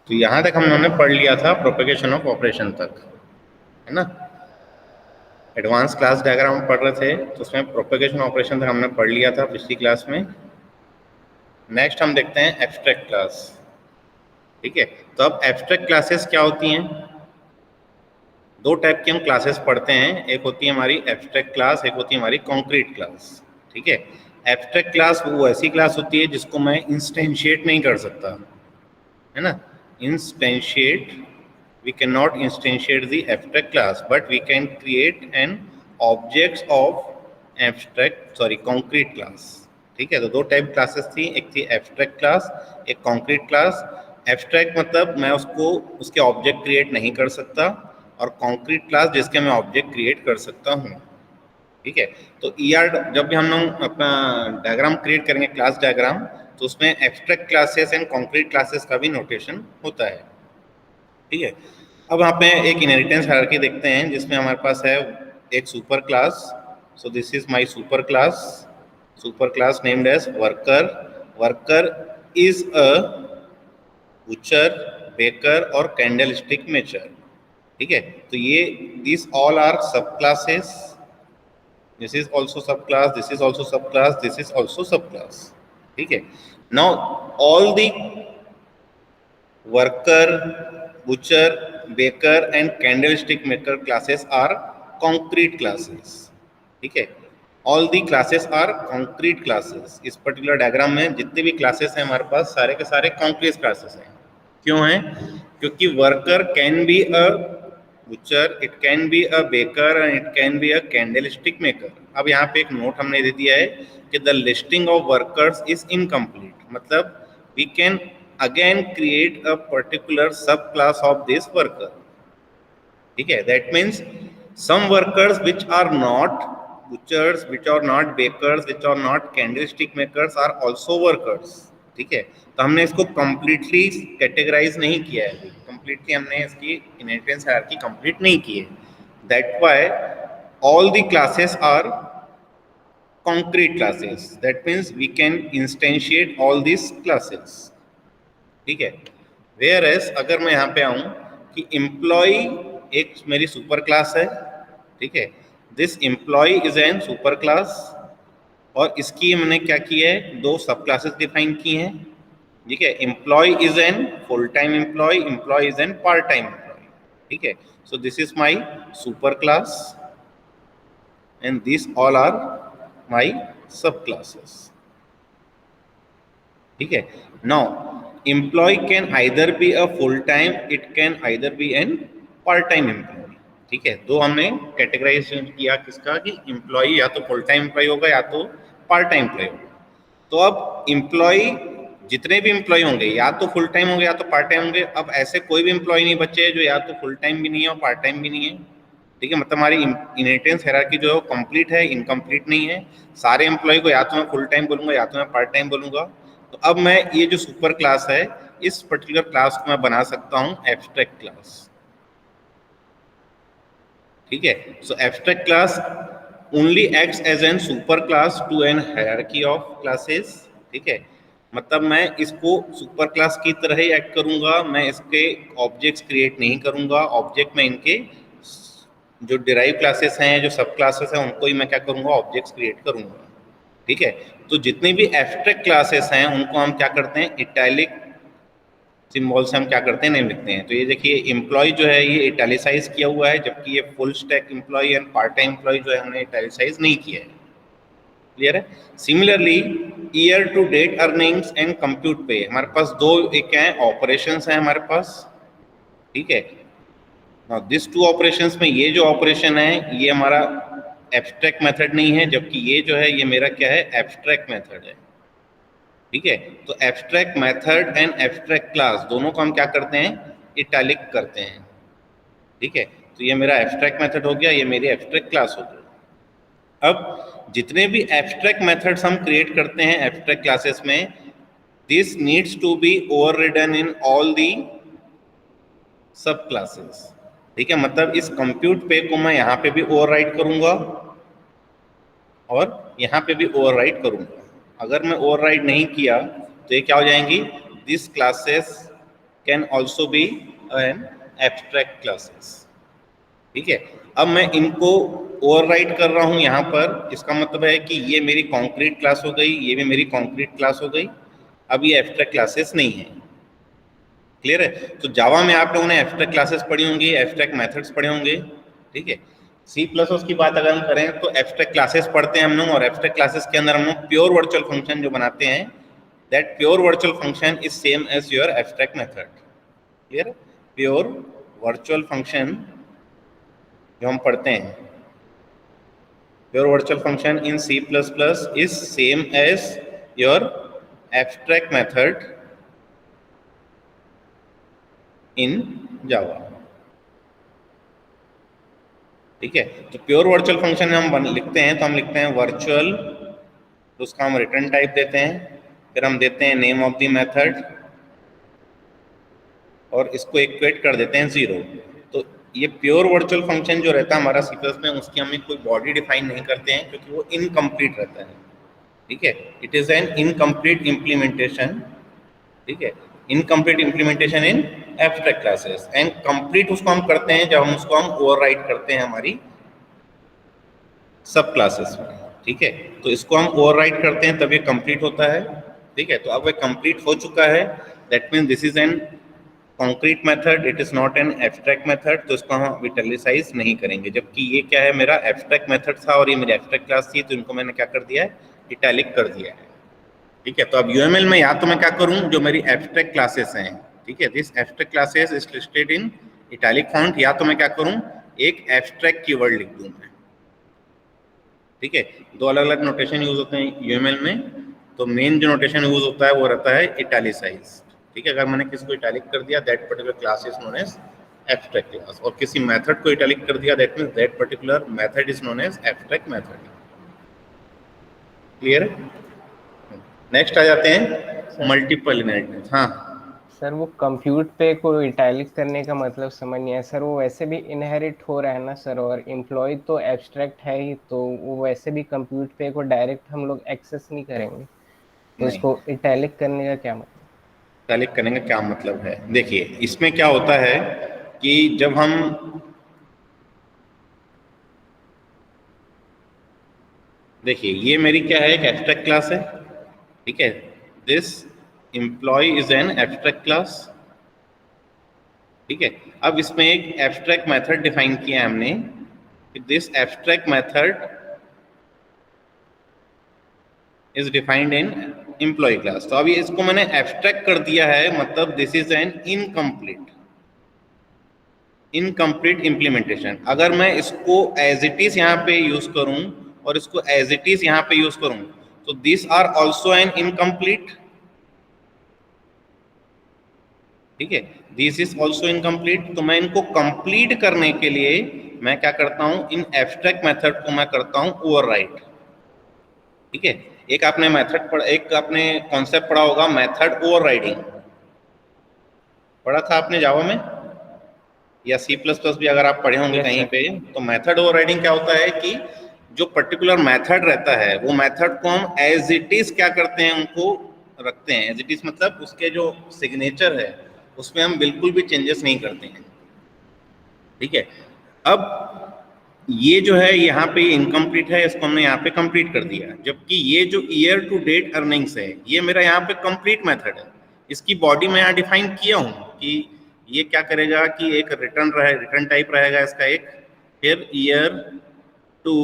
तो यहाँ तक हम लोगों ने पढ़ लिया था प्रोपेगेशन ऑफ ऑपरेशन तक, है ना। एडवांस क्लास डायग्राम पढ़ रहे थे तो उसमें प्रोपेगेशन ऑपरेशन तक हमने पढ़ लिया था पिछली क्लास में। नेक्स्ट हम देखते हैं एब्स्ट्रैक्ट क्लास। ठीक है, तो अब एब्स्ट्रैक्ट क्लासेस क्या होती हैं? दो टाइप की हम क्लासेस पढ़ते हैं, एक होती है हमारी एब्स्ट्रैक्ट क्लास, एक होती है हमारी कॉन्क्रीट क्लास। ठीक है, एब्स्ट्रैक्ट क्लास वो ऐसी क्लास होती है जिसको मैं इंस्टेंशिएट नहीं कर सकता, है ना। Instantiate, we cannot instantiate the abstract class but we can create an objects of concrete class। ठीक है, तो दो टाइप क्लासेस थी, एक थी एब्स्ट्रैक्ट क्लास, एक कॉन्क्रीट क्लास। एब्स्ट्रैक्ट मतलब मैं उसको उसके ऑब्जेक्ट क्रिएट नहीं कर सकता, और कॉन्क्रीट क्लास जिसके मैं ऑब्जेक्ट क्रिएट कर सकता हूँ। ठीक है, तो ER जब भी हम लोग अपना डायग्राम क्रिएट करेंगे, क्लास डायग्राम, तो उसमें abstract classes and concrete classes का भी नोटेशन होता है। ठीक है, अब यहाँ पे एक इनहेरिटेंस हायरार्की देखते हैं जिसमें हमारे पास है एक super class. So this is my super class named as worker. Worker is a butcher, baker और कैंडल स्टिक मेकर। ठीक है, तो ये this all are sub classes, this is also sub class, this is also sub class, this is also sub class. ठीक है, now all the worker, butcher, baker and candlestick maker classes are concrete classes। ठीक है, all the classes are concrete classes। इस particular diagram में जितने भी classes हैं हमारे पास सारे के सारे concrete क्लासेस हैं। क्यों हैं? क्योंकि worker can be a butcher, it can be a baker and it can be a candlestick maker. अब यहाँ पे एक नोट हमने दे दिया है कि the listing of workers is incomplete, मतलब we can again create a particular subclass of this worker। ठीक है, that means some workers which are not butchers, which are not bakers, which are not candlestick makers are also workers। ठीक है, तो हमने इसको completely categorize नहीं किया है, completely हमने इसकी इनहेरिटेंस हायरार्की complete नहीं की है। That why all the classes are concrete classes। That means we can instantiate all these classes। ठीक है, वेयर एस अगर मैं यहाँ पे आऊँ कि एम्प्लॉय एक मेरी सुपर क्लास है। ठीक है, this employee is an super class, और इसकी मैंने क्या किया है, दो सब क्लासेस डिफाइन की हैं। ठीक है, employee is an full time employee, employee is an part time employee. ठीक है, so this is my super class and this all are my sub classes. ठीक है, now employee can either be a full time, it can either be an part time employee। ठीक है, दो हमने categorisation किया किसका, कि एम्प्लॉय या तो फुल टाइम एम्प्लॉय होगा या तो पार्ट टाइम एम्प्लॉय होगा। तो अब एम्प्लॉय जितने भी एम्प्लॉय होंगे या तो फुल टाइम होंगे या तो पार्ट टाइम होंगे। अब ऐसे कोई भी एम्प्लॉय नहीं बचे जो या तो फुल टाइम भी नहीं है और पार्ट टाइम भी नहीं है। ठीक है, मतलब हमारी इनहेरिटेंस हायरार्की जो है कंप्लीट है, इनकम्प्लीट नहीं है। सारे एम्प्लॉय को या तो मैं फुल टाइम बोलूंगा या तो मैं पार्ट टाइम बोलूंगा। तो अब मैं ये जो सुपर क्लास है, इस पर्टिकुलर क्लास को मैं बना सकता हूं एब्स्ट्रैक्ट क्लास। ठीक है, so abstract class only acts as an super class to an hierarchy of classes. ठीक है, मतलब मैं इसको सुपर क्लास की तरह ही एक्ट करूंगा, मैं इसके ऑब्जेक्ट्स क्रिएट नहीं करूंगा। ऑब्जेक्ट में इनके जो डिराइव क्लासेस हैं, जो सब क्लासेस हैं, उनको ही मैं क्या करूंगा, ऑब्जेक्ट्स क्रिएट करूंगा। ठीक है, तो जितनी भी एब्स्ट्रैक्ट क्लासेस हैं उनको हम क्या करते हैं, इटैलिक सिंबल से हम क्या करते हैं, नेम लिखते हैं। तो ये देखिए एम्प्लॉय जो है ये इटैलिसाइज किया हुआ है, जबकि ये full stack employee and part time employee जो है हमने इटैलिसाइज नहीं किया है। क्लियर है? Similarly year to date earnings and compute pay, हमारे पास दो एक क्या है, ऑपरेशंस हैं हमारे पास। ठीक है, नाउ दिस टू ऑपरेशंस में ये जो ऑपरेशन है ये हमारा एब्स्ट्रैक्ट मेथड नहीं है, जबकि ये जो है ये मेरा क्या है, एब्स्ट्रैक्ट मेथड है। ठीक है, तो abstract method and abstract class दोनों को हम क्या करते हैं, इटैलिक करते हैं। ठीक है, तो ये मेरा एब्स्ट्रैक्ट मेथड हो गया, ये मेरी एब्स्ट्रैक्ट क्लास हो गई। अब जितने भी एब्स्ट्रैक्ट मेथड्स हम क्रिएट करते हैं एब्स्ट्रैक्ट क्लासेस में, this needs to be overridden in all the sub classes. ठीक है, मतलब इस कंप्यूट पे को मैं यहाँ पे भी ओवरराइड करूंगा और यहाँ पे भी ओवरराइड करूंगा। अगर मैं ओवरराइड नहीं किया तो ये क्या हो जाएंगी, this classes can also B an abstract classes. ठीक है, अब मैं इनको ओवरराइड कर रहा हूं यहाँ पर, इसका मतलब है कि ये मेरी कॉन्क्रीट क्लास हो गई, ये भी मेरी कॉन्क्रीट क्लास हो गई, अब ये एब्स्ट्रैक्ट क्लासेस नहीं है। क्लियर है? तो जावा में आप लोगों ने एब्स्ट्रैक्ट क्लासेस पढ़ी होंगी, एब्स्ट्रैक्ट मेथड्स पढ़े होंगे। ठीक है, सी प्लस की बात अगर हम करें तो एब्स्ट्रैक्ट क्लासेस पढ़ते हैं हम लोग, और एब्स्ट्रैक्ट क्लासेस के अंदर हम लोग प्योर वर्चुअल फंक्शन जो बनाते हैं, that pure virtual function is same as your abstract method. Clear? Pure virtual function जो हम पढ़ते हैं, pure virtual function in C plus plus is same as your abstract method in Java. ठीक है, तो प्योर वर्चुअल फंक्शन हम लिखते हैं तो हम लिखते हैं वर्चुअल, तो उसका हम रिटर्न टाइप देते हैं, फिर हम देते हैं नेम ऑफ द मेथड और इसको इक्वेट कर देते हैं 0। तो ये प्योर वर्चुअल फंक्शन जो रहता है हमारा सी प्लस में, उसकी हम कोई बॉडी डिफाइन नहीं करते हैं क्योंकि वो इनकम्प्लीट रहता है। ठीक है, it is N incomplete implementation. ठीक है, incomplete implementation in abstract classes, and complete उसको हम करते हैं जब हम उसको हम ओवरराइड करते हैं हमारी सब क्लासेस में। ठीक है, तो इसको हम ओवरराइड करते हैं तब ये कंप्लीट होता है। ठीक है, तो अब ये कंप्लीट हो चुका है, that means this is an concrete method, it is not an abstract method, तो इसको हम इटैलिसाइज नहीं करेंगे। जबकि ये क्या है, मेरा एब्स्ट्रैक्ट मेथड था और ये मेरी एब्स्ट्रैक्ट क्लास थी, तो इनको मैंने क्या कर दिया है, इटैलिक कर दिया है। ठीक है, तो अब यूएमएल में या तो मैं क्या करूं, जो मेरी एब्स्ट्रैक्ट क्लासेस हैं, ठीक है, this abstract classes is listed in italic font, या तो मैं क्या करूं, एक एब्स्ट्रैक्ट कीवर्ड लिख दूं मैं। ठीक है, दो अलग अलग नोटेशन यूज होते हैं यूएमएल में, तो मेन जो नोटेशन यूज होता है वो रहता है इटैलिसाइज। ठीक है, अगर मैंने किसी को इटैलिक कर दिया, that particular class is known as abstract class, और किसी मेथड को इटैलिक कर दिया, that means that particular method is known as abstract method. Clear है? नेक्स्ट आ जाते हैं मल्टीपल इनहेरिटेंस। हाँ सर, वो कंप्यूट पे को इटैलिक करने का मतलब समझ नहीं है सर, वो वैसे भी इनहेरिट हो रहा है ना सर, और एम्प्लॉय तो एब्स्ट्रैक्ट है ही, तो वो वैसे भी कंप्यूट पे को डायरेक्ट हम लोग एक्सेस नहीं करेंगे, तो नहीं, इसको इटैलिक करने का क्या मतलब? इटैलिक करने का क्या मतलब है, देखिए इसमें क्या होता है कि जब हम देखिए, ये मेरी क्या है, एक एब्स्ट्रैक्ट क्लास है। ठीक है, this employee is an abstract class. ठीक है, अब इसमें एक एब्स्ट्रैक्ट मेथड डिफाइन किया है हमने, this abstract method is defined in employee class. तो अभी इसको मैंने एब्स्ट्रैक्ट कर दिया है, मतलब this is an incomplete implementation. अगर मैं इसको एज इट इज यहाँ पे यूज करूं और इसको एज इट इज यहाँ पे यूज करूं, तो this are also an incomplete. ठीक है, दिस इज ऑल्सो इनकम्प्लीट। तो मैं इनको कंप्लीट करने के लिए मैं क्या करता हूं, इन एब्स्ट्रैक्ट मेथड को मैं करता हूं ओवरराइड। ठीक है, एक आपने कॉन्सेप्ट पढ़ा होगा, मेथड ओवरराइडिंग, पढ़ा था आपने जावा में, या सी प्लस प्लस भी अगर आप पढ़े होंगे कहीं पे। तो मेथड ओवरराइडिंग क्या होता है कि जो पर्टिकुलर मेथड रहता है, वो मेथड को हम एज इट इज क्या करते हैं, उनको रखते हैं एज इट इज, मतलब उसके जो सिग्नेचर है उसमें हम बिल्कुल भी चेंजेस नहीं करते हैं। ठीक है, अब ये जो है यहाँ पे इनकम्प्लीट है, इसको हमने यहाँ पे कंप्लीट कर दिया, जबकि ये जो ईयर टू डेट अर्निंग्स है, ये मेरा यहाँ पे कंप्लीट मेथड है। इसकी बॉडी में यहाँ डिफाइन किया हूँ कि ये क्या करेगा कि एक रिटर्न टाइप रहेगा इसका एक, फिर ईयर टू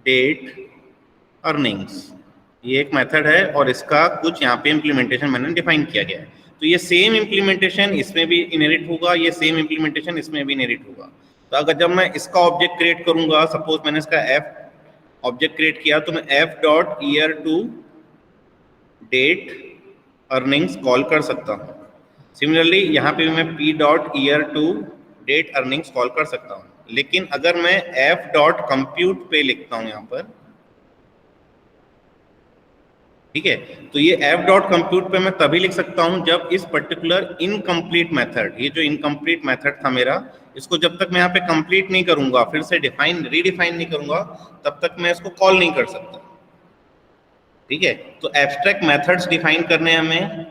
डेट अर्निंग्स, ये एक मेथड है, और इसका कुछ यहाँ पे इम्प्लीमेंटेशन मैंने डिफाइन किया गया है। तो ये सेम इम्प्लीमेंटेशन इसमें भी इनहेरिट होगा, ये सेम इम्प्लीमेंटेशन इसमें भी इनहेरिट होगा। तो अगर जब मैं इसका ऑब्जेक्ट क्रिएट करूंगा, सपोज मैंने इसका एफ ऑब्जेक्ट क्रिएट किया, तो मैं F dot year to date earnings call कर सकता हूँ। सिमिलरली यहाँ पे भी मैं P dot year to date earnings call कर सकता हूँ। लेकिन अगर मैं एफ डॉट कंप्यूट पे लिखता हूँ यहाँ पर, ठीक है, तो ये एफ डॉट कंप्यूट पे मैं तभी लिख सकता हूं जब इस पर्टिकुलर इनकम्प्लीट मेथड, ये जो इनकम्प्लीट मेथड था मेरा, इसको जब तक मैं यहाँ पे कंप्लीट नहीं करूंगा, फिर से रीडिफाइन नहीं करूंगा, तब तक मैं इसको कॉल नहीं कर सकता। ठीक है, तो एब्स्ट्रैक्ट मेथड्स डिफाइन करने हैं हमें,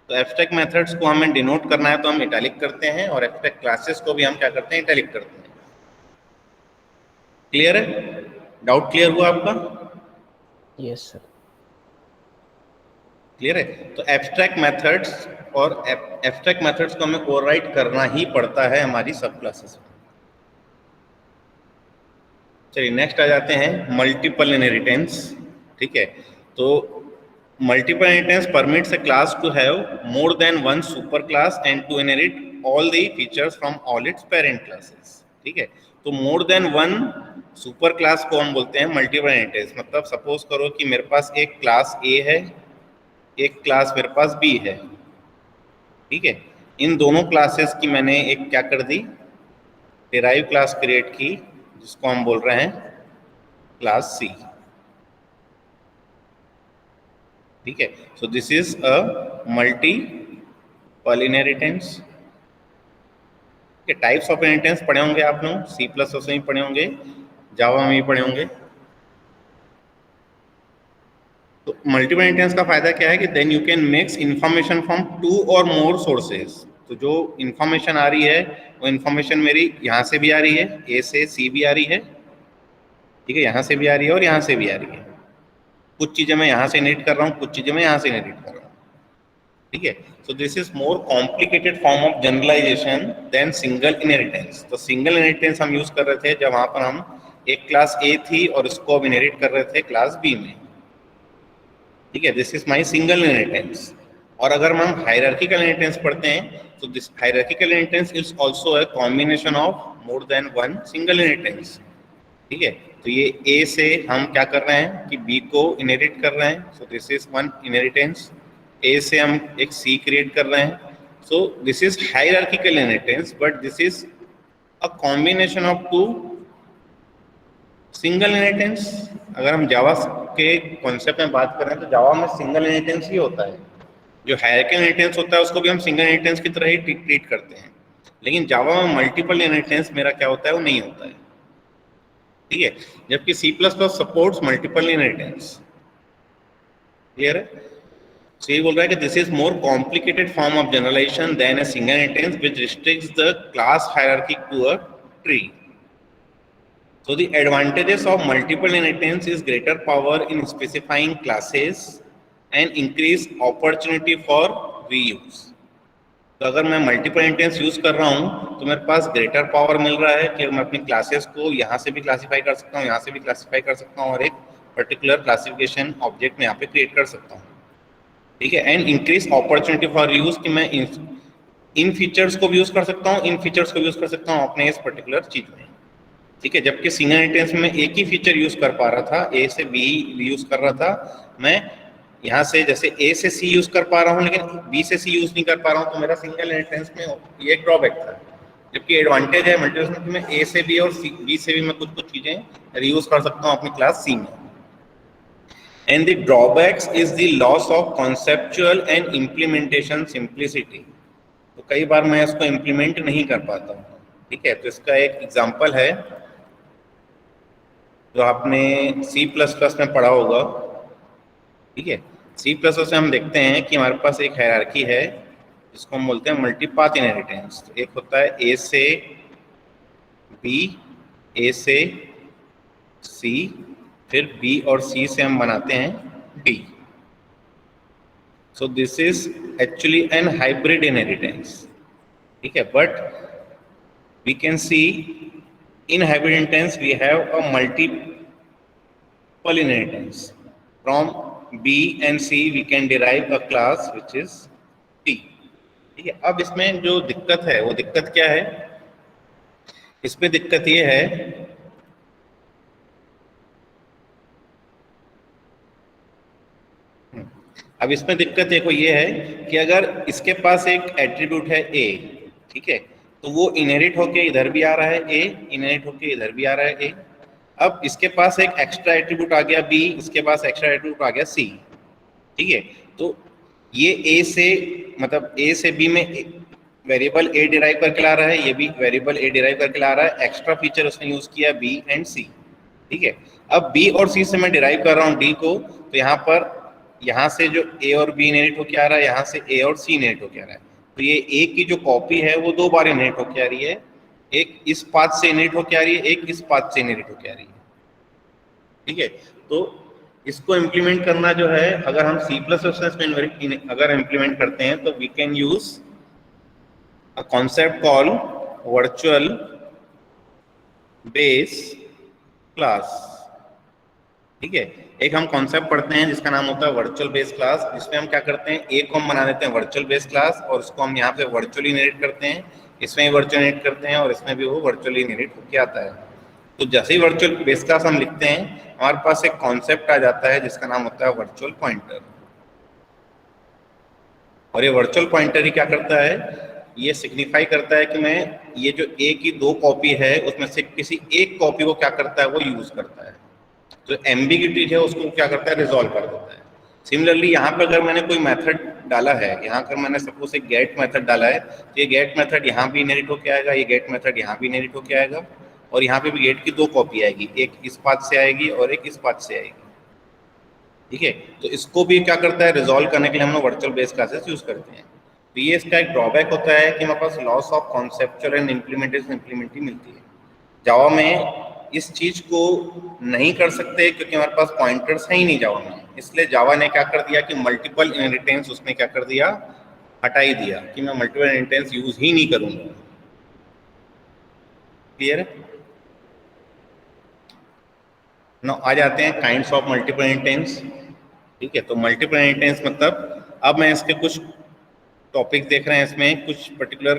तो एब्स्ट्रैक्ट मेथड्स को हमें डिनोट करना है तो हम इटैलिक करते हैं, और एब्स्ट्रैक्ट क्लासेस को भी हम क्या करते हैं, इटैलिक करते हैं। क्लियर है? डाउट क्लियर हुआ आपका? Yes sir. क्लियर है? तो एब्स्ट्रैक्ट मेथड्स और एब्स्ट्रैक्ट मेथड्स को हमें ओवरराइड करना ही पड़ता है हमारी सब क्लासेस में। चलिए नेक्स्ट आ जाते हैं मल्टीपल इनहेरिटेंस। ठीक है, तो multiple inheritance permits a class to have more than one super class and to inherit all the features from all its parent classes. ठीक है, तो more than one super class को हम बोलते हैं मल्टीपल इनहेरिटेंस। मतलब सपोज करो कि मेरे पास एक क्लास ए है, एक क्लास मेरे पास बी है। ठीक है, इन दोनों क्लासेस की मैंने एक क्या कर दी, डिराइव क्लास क्रिएट की, जिसको हम बोल रहे हैं क्लास सी। ठीक है, so this is a multiple inheritance. Types of inheritance पढ़े होंगे आप लोग, सी प्लस में भी पढ़े होंगे, जावा में भी पढ़े होंगे। तो मल्टीपल इनहेरिटेंस का फायदा क्या है कि then you can mix information from two और मोर सोर्सेज। तो जो इंफॉर्मेशन आ रही है वो इंफॉर्मेशन मेरी यहाँ से भी आ रही है, ए से सी भी आ रही है। ठीक है, यहाँ से भी आ रही है और यहाँ से भी आ रही है। कुछ चीजें मैं यहाँ से इनहेरिट कर रहा हूँ, कुछ चीजें मैं यहाँ से इनहेरिट कर रहा हूँ। ठीक है, so this is more complicated form of generalization than single inheritance. तो सिंगल इनहेरिटेंस हम यूज कर रहे थे जब वहां पर हम एक क्लास ए थी और उसको अब इनहेरिट कर रहे थे क्लास बी में। ठीक है, this is my single inheritance. और अगर हम हायरार्किकल इनहेरिटेंस पढ़ते हैं तो this hierarchical inheritance is also a combination of more than one single inheritance. ठीक है, तो ये ए से हम क्या कर रहे हैं कि बी को इनहेरिट कर रहे हैं, so this is one inheritance. A से हम एक सी क्रिएट कर रहे हैं, so this is hierarchical inheritance, but this is a combination of two single inheritance. अगर हम जावा के कॉन्सेप्ट में बात करें तो जावा में सिंगल इनहेरिटेंस ही होता है। जो हायरार्किकल इनहेरिटेंस होता है उसको भी हम सिंगल इनहेरिटेंस की तरह ही ट्रीट करते हैं, लेकिन जावा में मल्टीपल इनहेरिटेंस मेरा क्या होता है, वो नहीं होता है। ठीक है, जबकि C plus plus supports multiple inheritance. Clear है? So ये बोल रहा है कि this is more complicated form of generalization than a single inheritance which restricts the class hierarchy to a tree. So the advantages of multiple inheritance is greater power in specifying classes and increased opportunity for reuse. तो अगर मैं multiple inheritance use कर रहा हूँ तो मेरे पास greater power मिल रहा है कि मैं अपनी क्लासेस को यहाँ से भी क्लासीफाई कर सकता हूँ, यहाँ से भी क्लासीफाई कर सकता हूँ, और एक पर्टिकुलर क्लासिफिकेशन ऑब्जेक्ट में यहाँ पे क्रिएट कर सकता हूँ। ठीक है, and increase opportunity for use, कि मैं इन फीचर्स को भी यूज कर सकता हूँ, इन फीचर्स को भी यूज कर सकता हूँ अपने इस पर्टिकुलर चीज में। ठीक है, जबकि सिंगल इनहेरिटेंस में एक ही फीचर यूज कर पा रहा था, ए से बी यूज कर रहा था, मैं यहाँ से जैसे ए से सी यूज कर पा रहा हूँ लेकिन बी से सी यूज नहीं कर पा रहा हूँ, तो मेरा सिंगल इनहेरिटेंस में ये एक ड्रॉबैक था। जबकि एडवांटेज है मल्टीपल में कि मैं ए से बी और बी से भी मैं कुछ कुछ चीजें रीयूज कर सकता हूँ अपनी क्लास सी में। And the drawbacks is the loss of conceptual and implementation simplicity. तो कई बार मैं इसको इम्प्लीमेंट नहीं कर पाता हूँ। ठीक है, तो इसका एक एग्जाम्पल है जो आपने C++ में पढ़ा होगा। ठीक है, C++ से हम देखते हैं कि हमारे पास एक हायरार्की है जिसको हम बोलते हैं मल्टीपाथ इनहेरिटेंस। तो एक होता है ए से बी, ए से सी, फिर बी और सी से हम बनाते हैं D. So this is actually an hybrid inheritance. ठीक है, but we can see in hybrid inheritance we have a multiple inheritance. From B and C we can derive a class which is T. ठीक है, अब इसमें जो दिक्कत है वो दिक्कत क्या है? इसमें दिक्कत ये है अब इसमें दिक्कत एक ये है कि अगर इसके पास एक एट्रीब्यूट है A, ठीक है, तो वो इनहेरिट होके इधर भी आ रहा है A, इनहेरिट होके इधर भी आ रहा है A। अब इसके पास एक एक्स्ट्रा एट्रीब्यूट आ गया B, इसके पास एक्स्ट्रा एट्रीब्यूट आ गया C। ठीक है, तो ये A से मतलब A से B में वेरिएबल A डिराइव करके ला रहा है, ये भी वेरिएबल A डिराइव करके ला रहा है, एक्स्ट्रा फीचर उसने यूज किया B एंड C। ठीक है, अब B और C से मैं डिराइव कर रहा हूँ D को, तो यहाँ पर यहाँ से जो ए और बी इनहेरिट होके आ रहा है, यहाँ से ए और सी इनहेरिट होके आ रहा है, तो ये ए की जो कॉपी है वो 2 बार इनहेरिट होके आ रही है, एक इस पाथ से इनहेरिट होके आ रही है, एक इस पाथ से इनहेरिट होके आ रही है। ठीक है, तो इसको इम्प्लीमेंट करना जो है, अगर हम C++ में अगर इम्प्लीमेंट करते हैं तो we can use a concept call virtual base class. ठीक है, एक हम कॉन्सेप्ट पढ़ते हैं जिसका नाम होता है वर्चुअल बेस क्लास, जिसमें हम क्या करते हैं, एक को हम बना देते हैं वर्चुअल बेस क्लास और उसको हम यहाँ पे वर्चुअली इनहेरिट करते हैं, इसमें भी वर्चुअल इनहेरिट करते हैं और इसमें भी वो वर्चुअली इनहेरिट होके आता है। तो जैसे ही वर्चुअल बेस क्लास हम लिखते हैं, हमारे पास एक कॉन्सेप्ट आ जाता है जिसका नाम होता है वर्चुअल पॉइंटर। और ये वर्चुअल पॉइंटर ही क्या करता है, ये सिग्निफाई करता है कि मैं ये जो ए की 2 कॉपी है उसमें से किसी एक कॉपी को क्या करता है, वो यूज करता है, तो एम्बिग्यूटी है उसको क्या करता है, रिजॉल्व कर देता है। सिमिलरली यहाँ पे अगर मैंने कोई मेथड डाला है, यहाँ अगर मैंने सपोज एक गेट मेथड डाला है, तो ये गेट मेथड यहाँ भी इनहेरिट होके आएगा, ये गेट मेथड यहाँ भी इनहेरिट होके आएगा, और यहाँ पे भी गेट की 2 कॉपी आएगी, एक इस पाथ से आएगी और एक इस पाथ से आएगी। ठीक है, तो इसको भी क्या करता है, रिजॉल्व करने के लिए हम लोग वर्चुअल बेस क्लासेस यूज करते हैं। तो ये इसका एक ड्रॉबैक होता है कि हमारे पास लॉस ऑफ कॉन्सेप्चुअल एंड इम्प्लीमेंटी मिलती है। जावा में इस चीज को नहीं कर सकते क्योंकि हमारे पास पॉइंटर्स है ही नहीं जावा में, इसलिए जावा ने क्या कर दिया कि मल्टीपल इनहेरिटेंस उसने क्या कर दिया, हटा ही दिया कि मैं मल्टीपल इनहेरिटेंस यूज ही नहीं करूंगा। क्लियर है? ना आ जाते हैं काइंड्स ऑफ मल्टीपल इनहेरिटेंस। ठीक है, तो मल्टीपल इनहेरिटेंस मतलब अब मैं इसके कुछ टॉपिक देख रहे हैं, इसमें कुछ पर्टिकुलर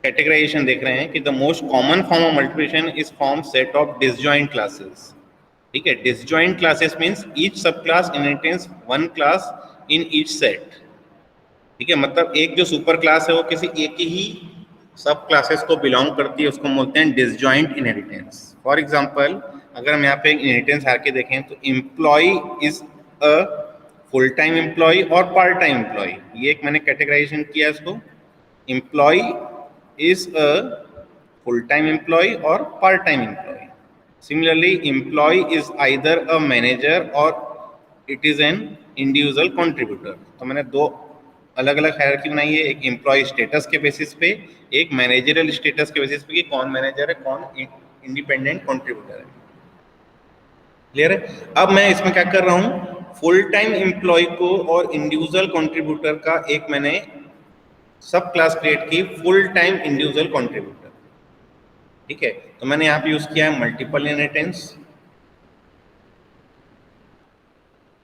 कैटेगराइजेशन देख रहे हैं कि the most common form of multiplication is form set of disjoint classes. ठीक है, डिसजॉइंट क्लासेस मींस ईच सब class inheritance one class in each set. ठीक है, मतलब एक जो सुपर क्लास है वो किसी एक ही सब क्लासेस को बिलोंग करती है, उसको हम बोलते हैं डिसजॉइंट इनहेरिटेंस। फॉर एग्जांपल अगर हम यहाँ पे एक इनहेरिटेंस हायरार्की देखें तो employee is a full time employee और पार्ट टाइम एम्प्लॉय, ये एक मैंने कैटेगराइजेशन किया इसको, employee is a full-time employee or part-time employee. Similarly, employee is either a manager or it is an individual contributor. तो मैंने 2 अलग अलग हायरार्की बनाई है, एक एम्प्लॉय स्टेटस के बेसिस पे, एक मैनेजरियल स्टेटस के बेसिस पे कि कौन मैनेजर है, कौन इंडिपेंडेंट कंट्रीब्यूटर है। क्लियर है? अब मैं इसमें क्या कर रहा हूँ, फुल टाइम एम्प्लॉय को और इंडिविजुअल कंट्रीब्यूटर का एक मैंने सब क्लास क्रिएट की, फुल टाइम इंडिविजुअल कंट्रीब्यूटर। ठीक है, तो मैंने यहाँ पे यूज किया है मल्टीपल इनहेरिटेंस।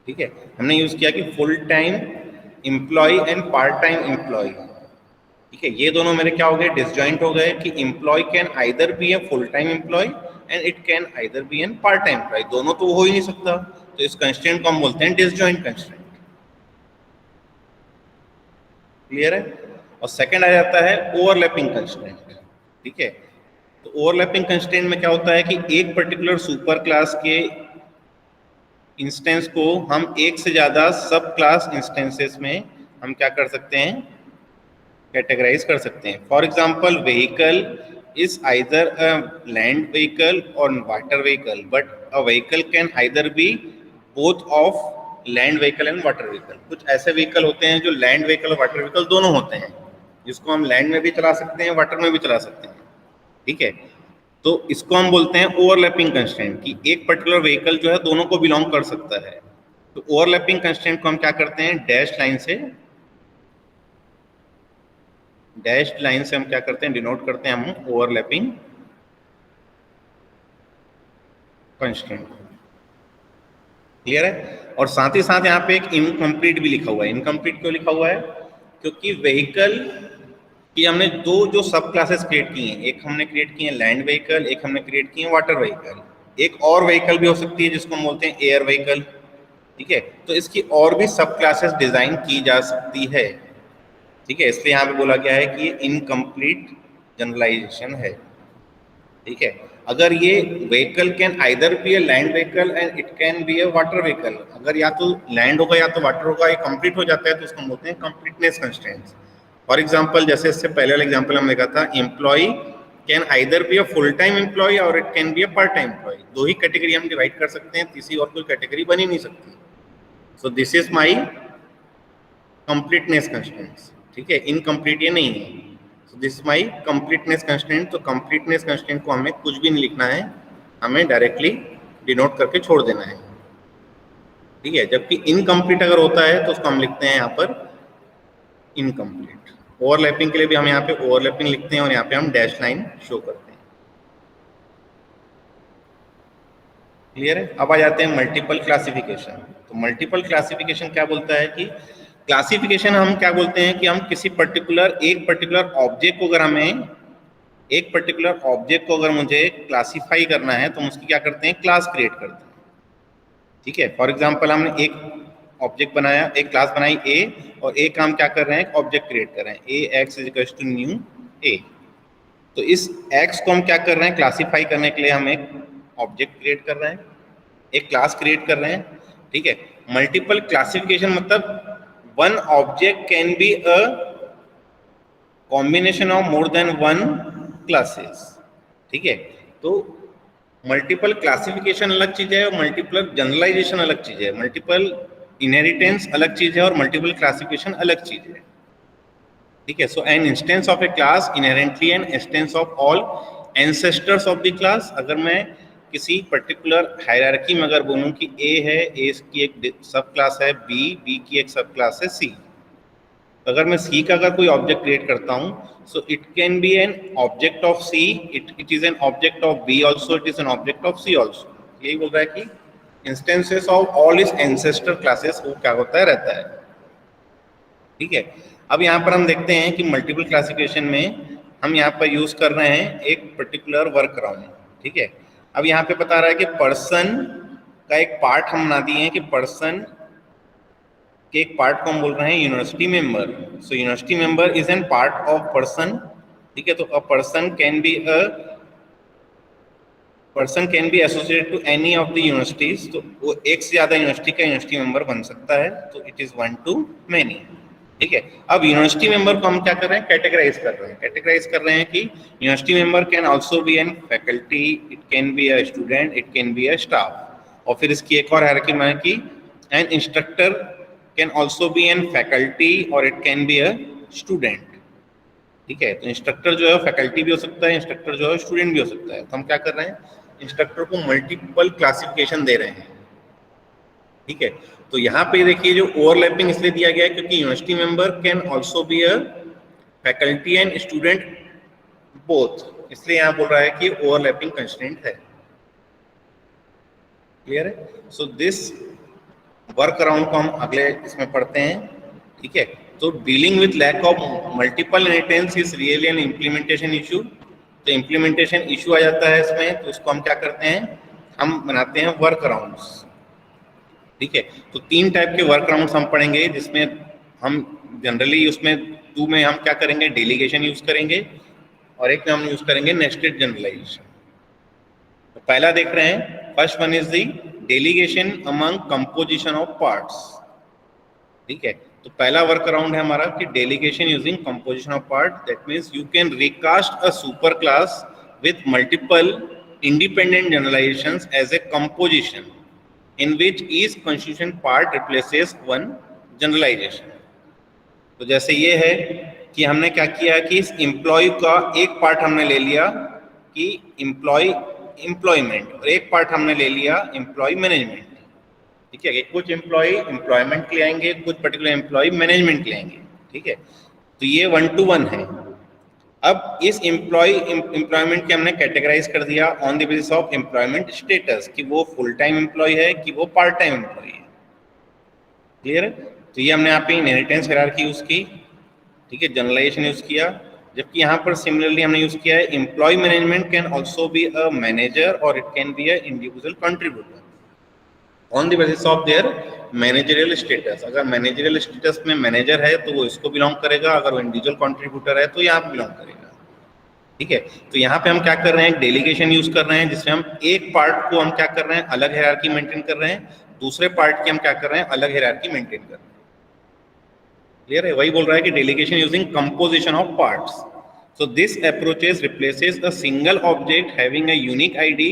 ठीक है, हमने यूज किया कि full time employee and part time employee. ठीक है, ये दोनों मेरे क्या हो गए, डिसजॉइंट हो गए कि employee can either be a full time employee and it can either be an part time employee, दोनों तो हो ही नहीं सकता, तो इस कंस्ट्रेंट को हम बोलते हैं डिसजॉइंट कंस्ट्रेंट। क्लियर है? और सेकंड आ जाता है ओवरलैपिंग कंस्ट्रेंट। ठीक है, तो ओवरलैपिंग कंस्ट्रेंट में क्या होता है कि एक पर्टिकुलर सुपर क्लास के इंस्टेंस को हम एक से ज्यादा सब क्लास इंस्टेंसेस में हम क्या कर सकते हैं, कैटेगराइज कर सकते हैं। For example vehicle is either a land vehicle और water vehicle, but a vehicle can either be both of land vehicle and water vehicle. कुछ ऐसे व्हीकल होते हैं जो लैंड व्हीकल और वाटर व्हीकल दोनों होते हैं, जिसको हम लैंड में भी चला सकते हैं, वाटर में भी चला सकते हैं। ठीक है, तो इसको हम बोलते हैं ओवरलैपिंग कंस्ट्रेंट कि एक पर्टिकुलर व्हीकल जो है दोनों को बिलोंग कर सकता है। तो ओवरलैपिंग कंस्ट्रेंट को हम क्या करते हैं, डैश लाइन से हम क्या करते हैं, डिनोट करते हैं हम ओवरलैपिंग कंस्ट्रेंट। क्लियर है? और साथ ही साथ यहाँ पे एक इनकम्प्लीट भी लिखा हुआ है। इनकम्प्लीट क्यों लिखा हुआ है, क्योंकि व्हीकल कि हमने 2 जो सब क्लासेस क्रिएट की हैं, एक हमने क्रिएट की है लैंड व्हीकल, एक हमने क्रिएट की है वाटर व्हीकल, एक और व्हीकल भी हो सकती है जिसको हम बोलते हैं एयर व्हीकल। ठीक है, तो इसकी और भी सब क्लासेस डिजाइन की जा सकती है। ठीक है, इसलिए यहाँ पे बोला गया है कि ये इनकम्प्लीट जनरलाइजेशन है। ठीक है, अगर ये vehicle can either be a land vehicle and it can be a water vehicle, अगर या तो लैंड होगा या तो वाटर होगा, ये कंप्लीट हो जाता है तो उसको हम बोलते हैं कंप्लीटनेस कंस्ट्रेंट्स। फॉर एग्जाम्पल जैसे इससे पहले वाला एग्जाम्पल हमने देखा था, employee can either be a full time employee और it can be a part time employee. 2 ही कैटेगरी हम डिवाइड कर सकते हैं, तीसरी और कोई कैटेगरी बन ही नहीं सकती। सो this is my completeness constraints, ठीक है, इनकम्प्लीट ये नहीं है। So this is my completeness constraint. तो कंप्लीटनेस कंस्ट्रेंट को हमें कुछ भी नहीं लिखना है, हमें डायरेक्टली डिनोट करके छोड़ देना है, ठीक है। जबकि इनकम्प्लीट अगर होता है तो उसको हम लिखते हैं यहाँ पर इनकम्प्लीट। ओवरलैपिंग के लिए भी हम यहाँ पे ओवरलैपिंग लिखते हैं और यहाँ पे हम डैश लाइन शो करते हैं। क्लियर है? अब आ जाते हैं मल्टीपल क्लासिफिकेशन। तो मल्टीपल क्लासिफिकेशन क्या बोलता है कि क्लासिफिकेशन हम क्या बोलते हैं कि हम किसी एक पर्टिकुलर ऑब्जेक्ट को अगर मुझे क्लासिफाई करना है तो हम उसकी क्या करते हैं, क्लास क्रिएट करते हैं, ठीक है। फॉर एग्जांपल हमने एक ऑब्जेक्ट बनाया, एक क्लास बनाई ए, और एक काम क्या कर रहे हैं, ऑब्जेक्ट क्रिएट कर रहे हैं, A X is equal to new A. तो इस एक्स को हम क्या कर रहे हैं, क्लासिफाई करने के लिए हम एक ऑब्जेक्ट क्रिएट कर रहे हैं, एक क्लास क्रिएट कर रहे हैं, ठीक है। मल्टीपल क्लासिफिकेशन मतलब one object can be a combination of more than one classes, ठीक है। तो मल्टीपल क्लासिफिकेशन अलग चीज है और मल्टीपल जनरलाइजेशन अलग चीज है, मल्टीपल इनहेरिटेंस अलग चीज है और मल्टीपल क्लासिफिकेशन अलग चीज है, ठीक है। So an instance of a class inherently an instance of all ancestors of the class. अगर मैं किसी पर्टिकुलर हायरार्की में अगर बोलूं कि ए है, ए की एक सब क्लास है, बी की एक सब क्लास है सी, अगर मैं सी का अगर कोई ऑब्जेक्ट क्रिएट करता हूं, so it can be an object of C, it is an object of B also, it is an object of C also. यही बोल रहा है कि instances of all is ancestor classes वो क्या होता है, रहता है, ठीक है। अब यहाँ पर हम देखते हैं कि मल्टीपल क्लासिफिकेशन में हम यहाँ पर यूज कर रहे हैं एक पर्टिकुलर वर्क अराउंड, ठीक है। अब यहाँ पे बता रहा है कि पर्सन का एक पार्ट हम बना दिए हैं कि पर्सन के एक पार्ट को हम बोल रहे हैं university member. So university member is an part of person, ठीक है। तो a person can be associated to any of the universities. तो वो एक से ज्यादा यूनिवर्सिटी का यूनिवर्सिटी मेंबर बन सकता है, तो it is one two many, ठीक है। अब यूनिवर्सिटी मेंबर को हम क्या कर रहे हैं, कैटेगराइज कर रहे हैं कि university member can also be an faculty, it can be a student, it can be a staff. और फिर इसकी एक और हायरार्की में कि an instructor can also be an faculty और it can be a student, ठीक है। तो इंस्ट्रक्टर जो है फैकल्टी भी हो सकता है, इंस्ट्रक्टर जो है स्टूडेंट भी हो सकता है। तो हम क्या कर रहे हैं, इंस्ट्रक्टर को मल्टीपल क्लासिफिकेशन दे रहे हैं, ठीक है। तो यहाँ पे देखिए जो ओवरलैपिंग इसलिए दिया गया है क्योंकि university member can also be a faculty and student both, इसलिए यहाँ बोल रहा है कि ओवरलैपिंग कंस्ट्रेंट है। क्लियर है? सो दिस वर्क अराउंड को हम अगले इसमें पढ़ते हैं, ठीक है। तो dealing with lack of multiple inheritance is really an implementation issue. तो इम्प्लीमेंटेशन इशू आ जाता है इसमें, तो उसको हम क्या करते हैं, हम बनाते हैं वर्क अराउंड्स, ठीक है। तो तीन टाइप के वर्क अराउंड्स हम पढ़ेंगे, जिसमें हम जनरली उसमें टू में हम क्या करेंगे, डेलीगेशन यूज करेंगे और एक में हम यूज करेंगे नेस्टेड जनरलाइजेशन। तो पहला देख रहे हैं, first one is the delegation among composition of parts, ठीक है। तो पहला वर्क अराउंड है हमारा कि delegation using composition of part. That means you can recast a super class with multiple independent generalizations as a composition in which each constituent part replaces one generalization। तो जैसे ये है कि हमने क्या किया कि इस एम्प्लॉय का एक पार्ट हमने ले लिया कि एम्प्लॉयमेंट, और एक पार्ट हमने ले लिया एम्प्लॉय मैनेजमेंट, ठीक है। कि कुछ एम्प्लॉय एम्प्लॉयमेंट के लिए आएंगे, कुछ पर्टिकुलर एम्प्लॉय मैनेजमेंट के लिए आएंगे, ठीक है। तो ये 1 to 1 है। अब इस एम्प्लॉयमेंट के हमने कैटेगराइज कर दिया on the basis of employment status कि वो फुल टाइम एम्प्लॉय है कि वो पार्ट टाइम एम्प्लॉय है। क्लियर है? तो ये हमने यहाँ पे इनहेरिटेंस हायरार्की यूज की, ठीक है, जनरलाइजेशन यूज किया। जबकि यहाँ पर सिमिलरली हमने यूज किया है employee management can also be a manager और it can be a individual contributor on the basis of their managerial status. अगर मैनेजरियल स्टेटस में मैनेजर है तो वो इसको बिलोंग करेगा, अगर वो इंडिविजुअल कंट्रीब्यूटर है तो यहाँ पे बिलोंग करेगा, ठीक है। तो यहाँ पे हम क्या कर रहे हैं, डेलीगेशन यूज कर रहे हैं, जिसमें हम एक पार्ट को हम क्या कर रहे हैं, अलग हायरार्की मेंटेन कर रहे हैं, दूसरे पार्ट की हम क्या कर रहे हैं, अलग हायरार्की मेंटेन कर रहे हैं। क्लियर है? वही बोल रहा है कि delegation using composition of parts. So this approaches replaces a single object having a unique ID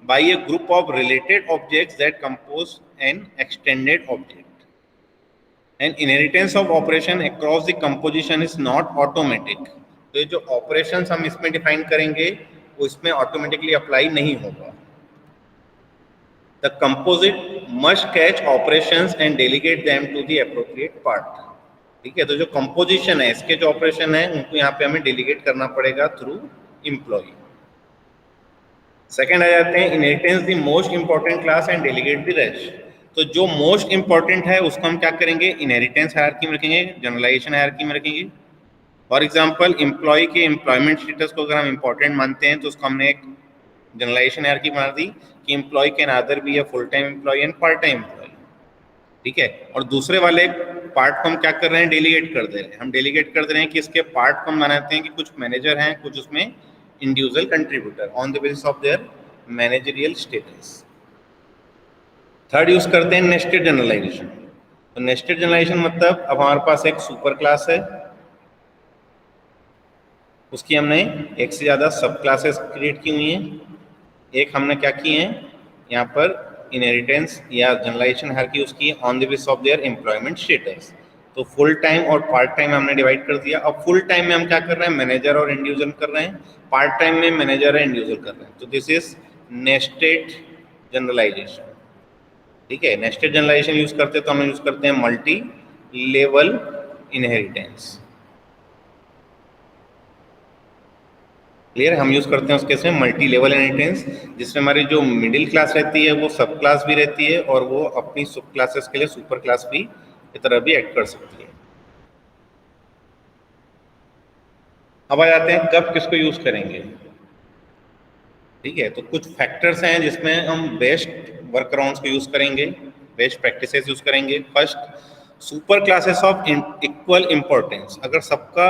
by a group of related objects that compose an extended object. And inheritance of operation across the composition is not automatic. तो ये जो operations हम इसमें define करेंगे वो इसमें automatically apply नहीं होगा। The composite must catch operations and delegate them to the appropriate part. ठीक है, तो जो कंपोजिशन है इसके जो ऑपरेशन है उनको यहाँ पे हमें डेलीगेट करना पड़ेगा थ्रू एम्प्लॉय। सेकेंड आ जाते हैं inheritance the most important class and delegate the rest. तो जो मोस्ट इंपॉर्टेंट है उसको हम क्या करेंगे, इनहेरिटेंस हायरार्की में रखेंगे, जनरलाइजेशन हायरार्की में रखेंगे। फॉर एग्जांपल एम्प्लॉय के एम्प्लॉयमेंट स्टेटस को अगर हम इंपॉर्टेंट मानते हैं तो उसको हमने एक जनरलाइजेशन हायरार्की बना दी कि employee can either be a full time employee and part time employee. ठीक है, और दूसरे वाले पार्ट को हम क्या कर रहे हैं, डेलीगेट कर दे रहे हैं। हम डेलीगेट कर दे रहे हैं कि इसके पार्ट को हम बनाते हैं कि कुछ मैनेजर हैं, कुछ उसमें individual contributor on the basis of their managerial status. Third use करते हैं नेस्टेड जनरलाइजेशन। तो नेस्टेड जनरलाइजेशन मतलब अब हमारे पास एक सुपर क्लास है, उसकी हमने एक से ज़्यादा सब क्लासेस क्रिएट की हुई हैं। एक हमने क्या की है यहाँ पर इनहेरिटेंस या जनरलाइजेशन हायरार्की उसकी on the basis of there employment status. तो फुल टाइम और पार्ट टाइम हमने डिवाइड कर दिया। अब फुल टाइम में हम क्या कर रहे हैं, मैनेजर और इंडिविजुअल कर रहे हैं, पार्ट टाइम में मैनेजर और इंडिविजुअल कर रहे हैं। तो दिस इज नेस्टेड जनरलाइजेशन। ठीक है, नेस्टेड जनरलाइजेशन यूज करते हैं तो हम यूज करते हैं मल्टी लेवल इनहेरिटेंस। क्लियर, हम यूज करते हैं उस केस में मल्टी लेवल इनहेरिटेंस, जिसमें हमारी जो मिडिल क्लास रहती है वो सब क्लास भी रहती है और वो अपनी सब क्लासेस के लिए सुपर क्लास भी की तरह भी एक्ट कर सकती है। अब आ जाते हैं कब किसको यूज करेंगे। ठीक है, तो कुछ फैक्टर्स हैं जिसमें हम बेस्ट वर्कअराउंड्स को यूज करेंगे, बेस्ट प्रैक्टिसेस यूज करेंगे। First, super classes of equal importance. अगर सबका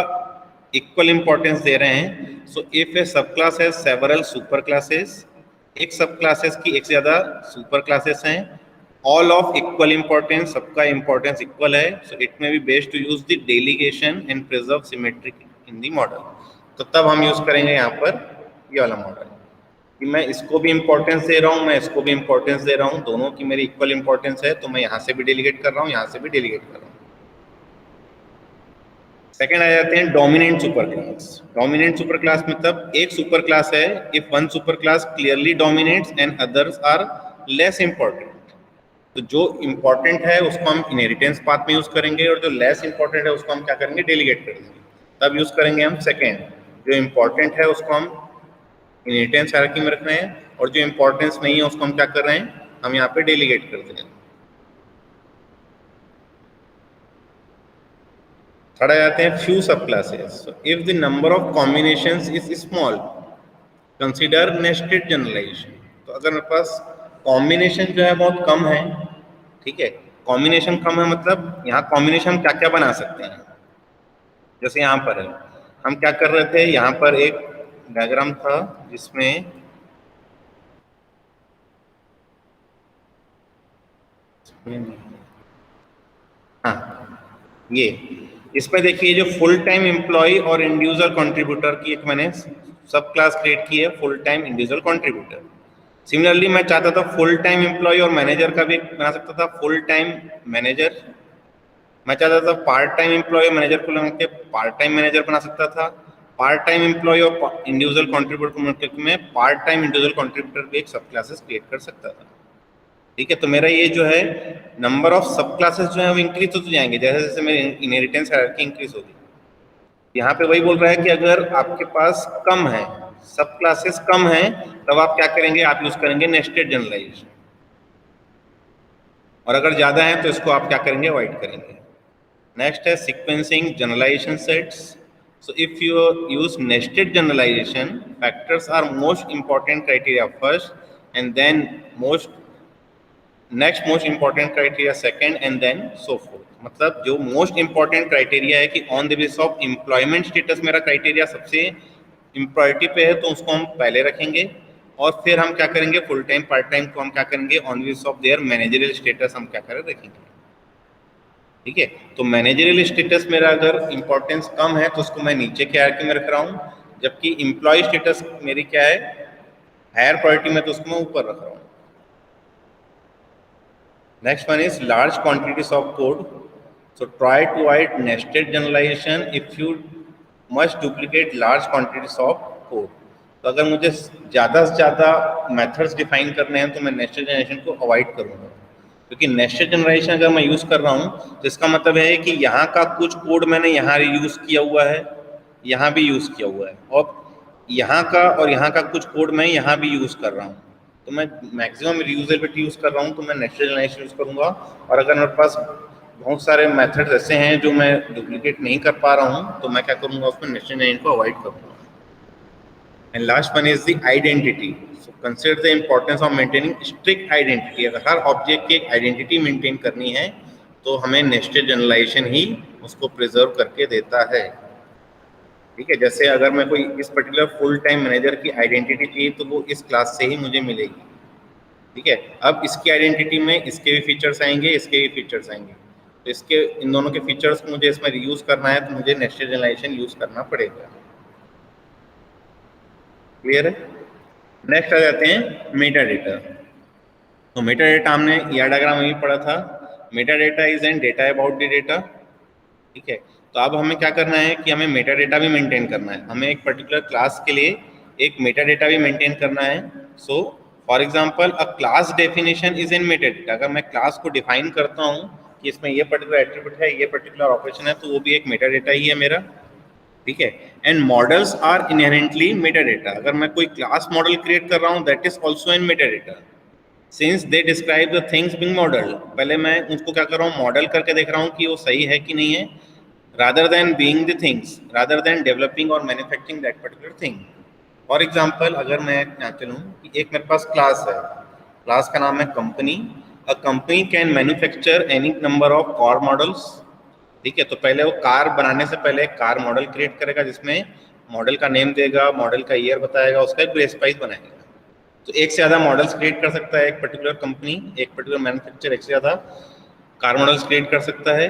इक्वल इंपॉर्टेंस दे रहे हैं, सो इफ ए सब क्लास है सेवरल सुपर क्लासेस, एक सब क्लासेस की एक से ज्यादा सुपर क्लासेस हैं, ऑल ऑफ इक्वल इंपॉर्टेंस, सबका इंपॉर्टेंस इक्वल है, so it may be best to use the delegation and preserve symmetric in the model. तो तब हम यूज करेंगे यहाँ पर ये वाला मॉडल कि मैं इसको भी इंपॉर्टेंस दे रहा हूँ, मैं इसको भी इंपॉर्टेंस दे रहा हूँ, दोनों की मेरी इक्वल इंपॉर्टेंस है, तो मैं यहाँ से भी डेलीगेट कर रहा हूँ, यहाँ से भी डेलीगेट कर रहा हूँ। सेकेंड आ जाते हैं dominant super class. Dominant super class मतलब एक सुपर क्लास है if one super class clearly dominates and others are less important. तो जो इंपॉर्टेंट है उसको हम इनहेरिटेंस पाथ में यूज करेंगे और जो लेस इंपॉर्टेंट है उसको हम क्या करेंगे, डेलीगेट कर देंगे। तब यूज करेंगे हम सेकेंड, जो इंपॉर्टेंट है उसको हम इनहेरिटेंस हायरार्की में रख रहे हैं और जो इंपॉर्टेंस नहीं है उसको हम क्या कर रहे हैं, हम यहाँ पे डेलीगेट कर दे रहे हैं। थर्ड आ जाते हैं few sub classes. If the number of combinations is small consider nested generalization. तो अगर मेरे पास कॉम्बिनेशन जो है बहुत कम है, ठीक है, कॉम्बिनेशन कम है मतलब यहाँ कॉम्बिनेशन हम क्या क्या बना सकते हैं। जैसे यहाँ पर है, हम क्या कर रहे थे, यहाँ पर एक डायग्राम था जिसमें हाँ ये, इसमें देखिए जो फुल टाइम एम्प्लॉय और इंडिविजुअल कंट्रीब्यूटर की एक मैंने सब क्लास क्रिएट की है, full time individual contributor. Similarly मैं चाहता था फुल टाइम एम्प्लॉय और मैनेजर का भी बना सकता था, फुल टाइम मैनेजर। मैं चाहता था पार्ट टाइम एम्प्लॉय और मैनेजर को लगा के पार्ट टाइम मैनेजर बना सकता था, पार्ट टाइम एम्प्लॉय और इंडिविजुअल कंट्रीब्यूटर में पार्ट टाइम इंडिविजुअल कंट्रीब्यूटर भी एक सब क्लासेस क्रिएट कर सकता था। ठीक है, तो मेरा ये जो है नंबर ऑफ सब क्लासेस जो है वो इंक्रीज होते जाएंगे जैसे जैसे मेरी इनहेरिटेंस हायरार्की इंक्रीज होगी। यहाँ पे वही बोल रहा है कि अगर आपके पास कम है, सब क्लासेस कम है, तब आप क्या करेंगे, आप यूज करेंगे नेस्टेड जनरलाइजेशन। और अगर ज्यादा है तो इसको आप क्या करेंगे, अवॉइड करेंगे। नेक्स्ट है sequencing generalization sets. So if you use nested generalization, factors are most important criteria first, and then next most important criteria second, and then so forth. मतलब जो most important criteria है कि on the basis of employment status मेरा criteria सबसे इम्प्रायोरिटी पे है तो उसको हम पहले रखेंगे, और फिर हम क्या करेंगे, फुल टाइम पार्ट टाइम को हम क्या करेंगे on basis of their managerial status हम क्या करें रखेंगे। ठीक है, तो मैनेजरियल स्टेटस मेरा अगर इंपॉर्टेंस कम है तो उसको मैं नीचे के हायरार्की में रख रहा हूँ, जबकि एम्प्लॉय स्टेटस मेरी क्या है, हायर प्रायोरिटी में, तो उसको मैं ऊपर रख रहा हूँ। Next one is large quantities of code. So try to avoid nested generalization if you must duplicate large quantities of code. तो अगर मुझे ज़्यादा से ज़्यादा मेथड्स डिफाइन करने हैं तो मैं नेस्टेड जनरेशन को अवॉइड करूँगा, क्योंकि नेस्टेड जनरेशन अगर मैं यूज़ कर रहा हूँ तो इसका मतलब है कि यहाँ का कुछ कोड मैंने यहाँ यूज़ किया हुआ है, यहाँ भी यूज़ किया हुआ है, और यहाँ का और यहाँ का कुछ कोड मैं यहाँ भी यूज़ कर रहा हूँ, तो मैं मैक्सिमम रीयूजेबिलिटी यूज़ कर रहा हूँ तो मैं नेस्टेड जनरेशन यूज़ करूँगा। और अगर मेरे पास बहुत सारे मेथड्स ऐसे हैं जो मैं डुप्लीकेट नहीं कर पा रहा हूँ तो मैं क्या करूँगा, उसमें नेस्टेड जनरेशन को अवॉइड करूँगा। And last one is the identity. So consider the importance of maintaining strict identity. अगर हर ऑब्जेक्ट की एक आइडेंटिटी मेंटेन करनी है तो हमें नेस्टेड जनरलाइजेशन ही उसको प्रिजर्व करके देता है। ठीक है, जैसे अगर मैं कोई इस पर्टिकुलर फुल टाइम मैनेजर की आइडेंटिटी चाहिए तो वो इस क्लास से ही मुझे मिलेगी। ठीक है, अब इसकी आइडेंटिटी में इसके भी फीचर्स आएंगे, इसके भी फीचर्स आएंगे, तो इसके इन दोनों के फीचर्स को मुझे इसमें रीयूज करना है तो मुझे नेस्टेड जनरलाइजेशन यूज करना पड़ेगा। क्लियर है? नेक्स्ट आ जाते हैं मेटा डेटा। तो मेटा डेटा हमने यह डायग्राम में भी पढ़ा था। Meta data is an data about the data. ठीक है, तो अब हमें क्या करना है कि हमें मेटा डेटा भी मेंटेन करना है। हमें एक पर्टिकुलर क्लास के लिए एक मेटा डेटा भी मेंटेन करना है। So for example a class definition is in meta data. अगर मैं क्लास को डिफाइन करता हूँ कि इसमें ये पर्टिकुलर एट्रीब्यूट है, ये पर्टिकुलर ऑपरेशन है, तो वो भी एक मेटा डेटा ही है मेरा। ठीक है, and models are inherently meta data. अगर मैं कोई क्लास मॉडल क्रिएट कर रहा हूँ that is also in meta data since they describe the things being modelled. पहले मैं उसको क्या कर रहा हूँ, मॉडल करके देख रहा हूँ कि वो सही है कि नहीं है, rather than being the things, rather than developing or manufacturing that particular thing. For example अगर मैं यहाँ चलूँ कि एक मेरे पास क्लास है, क्लास का नाम है company. A company can manufacture any number of car models. ठीक है, तो पहले वो कार बनाने से पहले एक कार मॉडल क्रिएट करेगा जिसमें मॉडल का नेम देगा, मॉडल का ईयर बताएगा, उसका एक बेस प्राइस बनाएगा। तो एक से ज़्यादा मॉडल्स क्रिएट कर सकता है एक पर्टिकुलर कंपनी, एक पर्टिकुलर मैन्युफैक्चर एक से ज़्यादा कार मॉडल्स क्रिएट कर सकता है।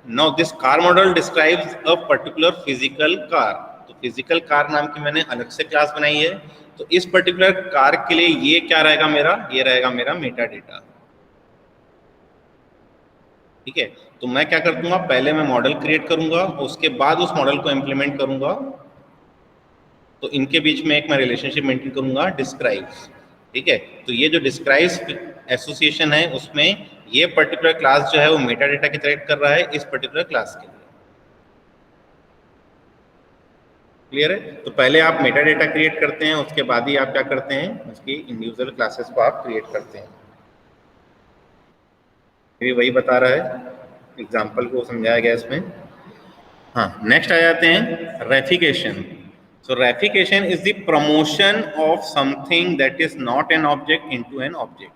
Now this car model describes a particular physical car. तो फिजिकल कार नाम की मैंने अलग से क्लास बनाई है, तो इस पर्टिकुलर कार के लिए ये क्या रहेगा मेरा, ये रहेगा मेरा मेटा डेटा। ठीक है, तो मैं क्या कर दूंगा, पहले मैं मॉडल क्रिएट करूंगा, उसके बाद उस मॉडल को इम्प्लीमेंट करूंगा। तो इनके बीच में एक मैं रिलेशनशिप मेंटेन करूंगा, डिस्क्राइब्स। ठीक है, तो ये जो डिस्क्राइब्स एसोसिएशन है उसमें ये पर्टिकुलर क्लास जो है वो मेटा डेटा की तरह कर रहा है इस पर्टिकुलर क्लास के लिए। क्लियर है? तो पहले आप मेटा डेटा क्रिएट करते हैं, उसके बाद ही आप क्या करते हैं, उसकी इंडिविजुअल क्लासेस को आप क्रिएट करते हैं। ये वही बता रहा है, एग्जाम्पल को समझाया गया इसमें। हाँ, नेक्स्ट आ जाते हैं रेफिकेशन। So reification is the promotion of something that is not an object into an object.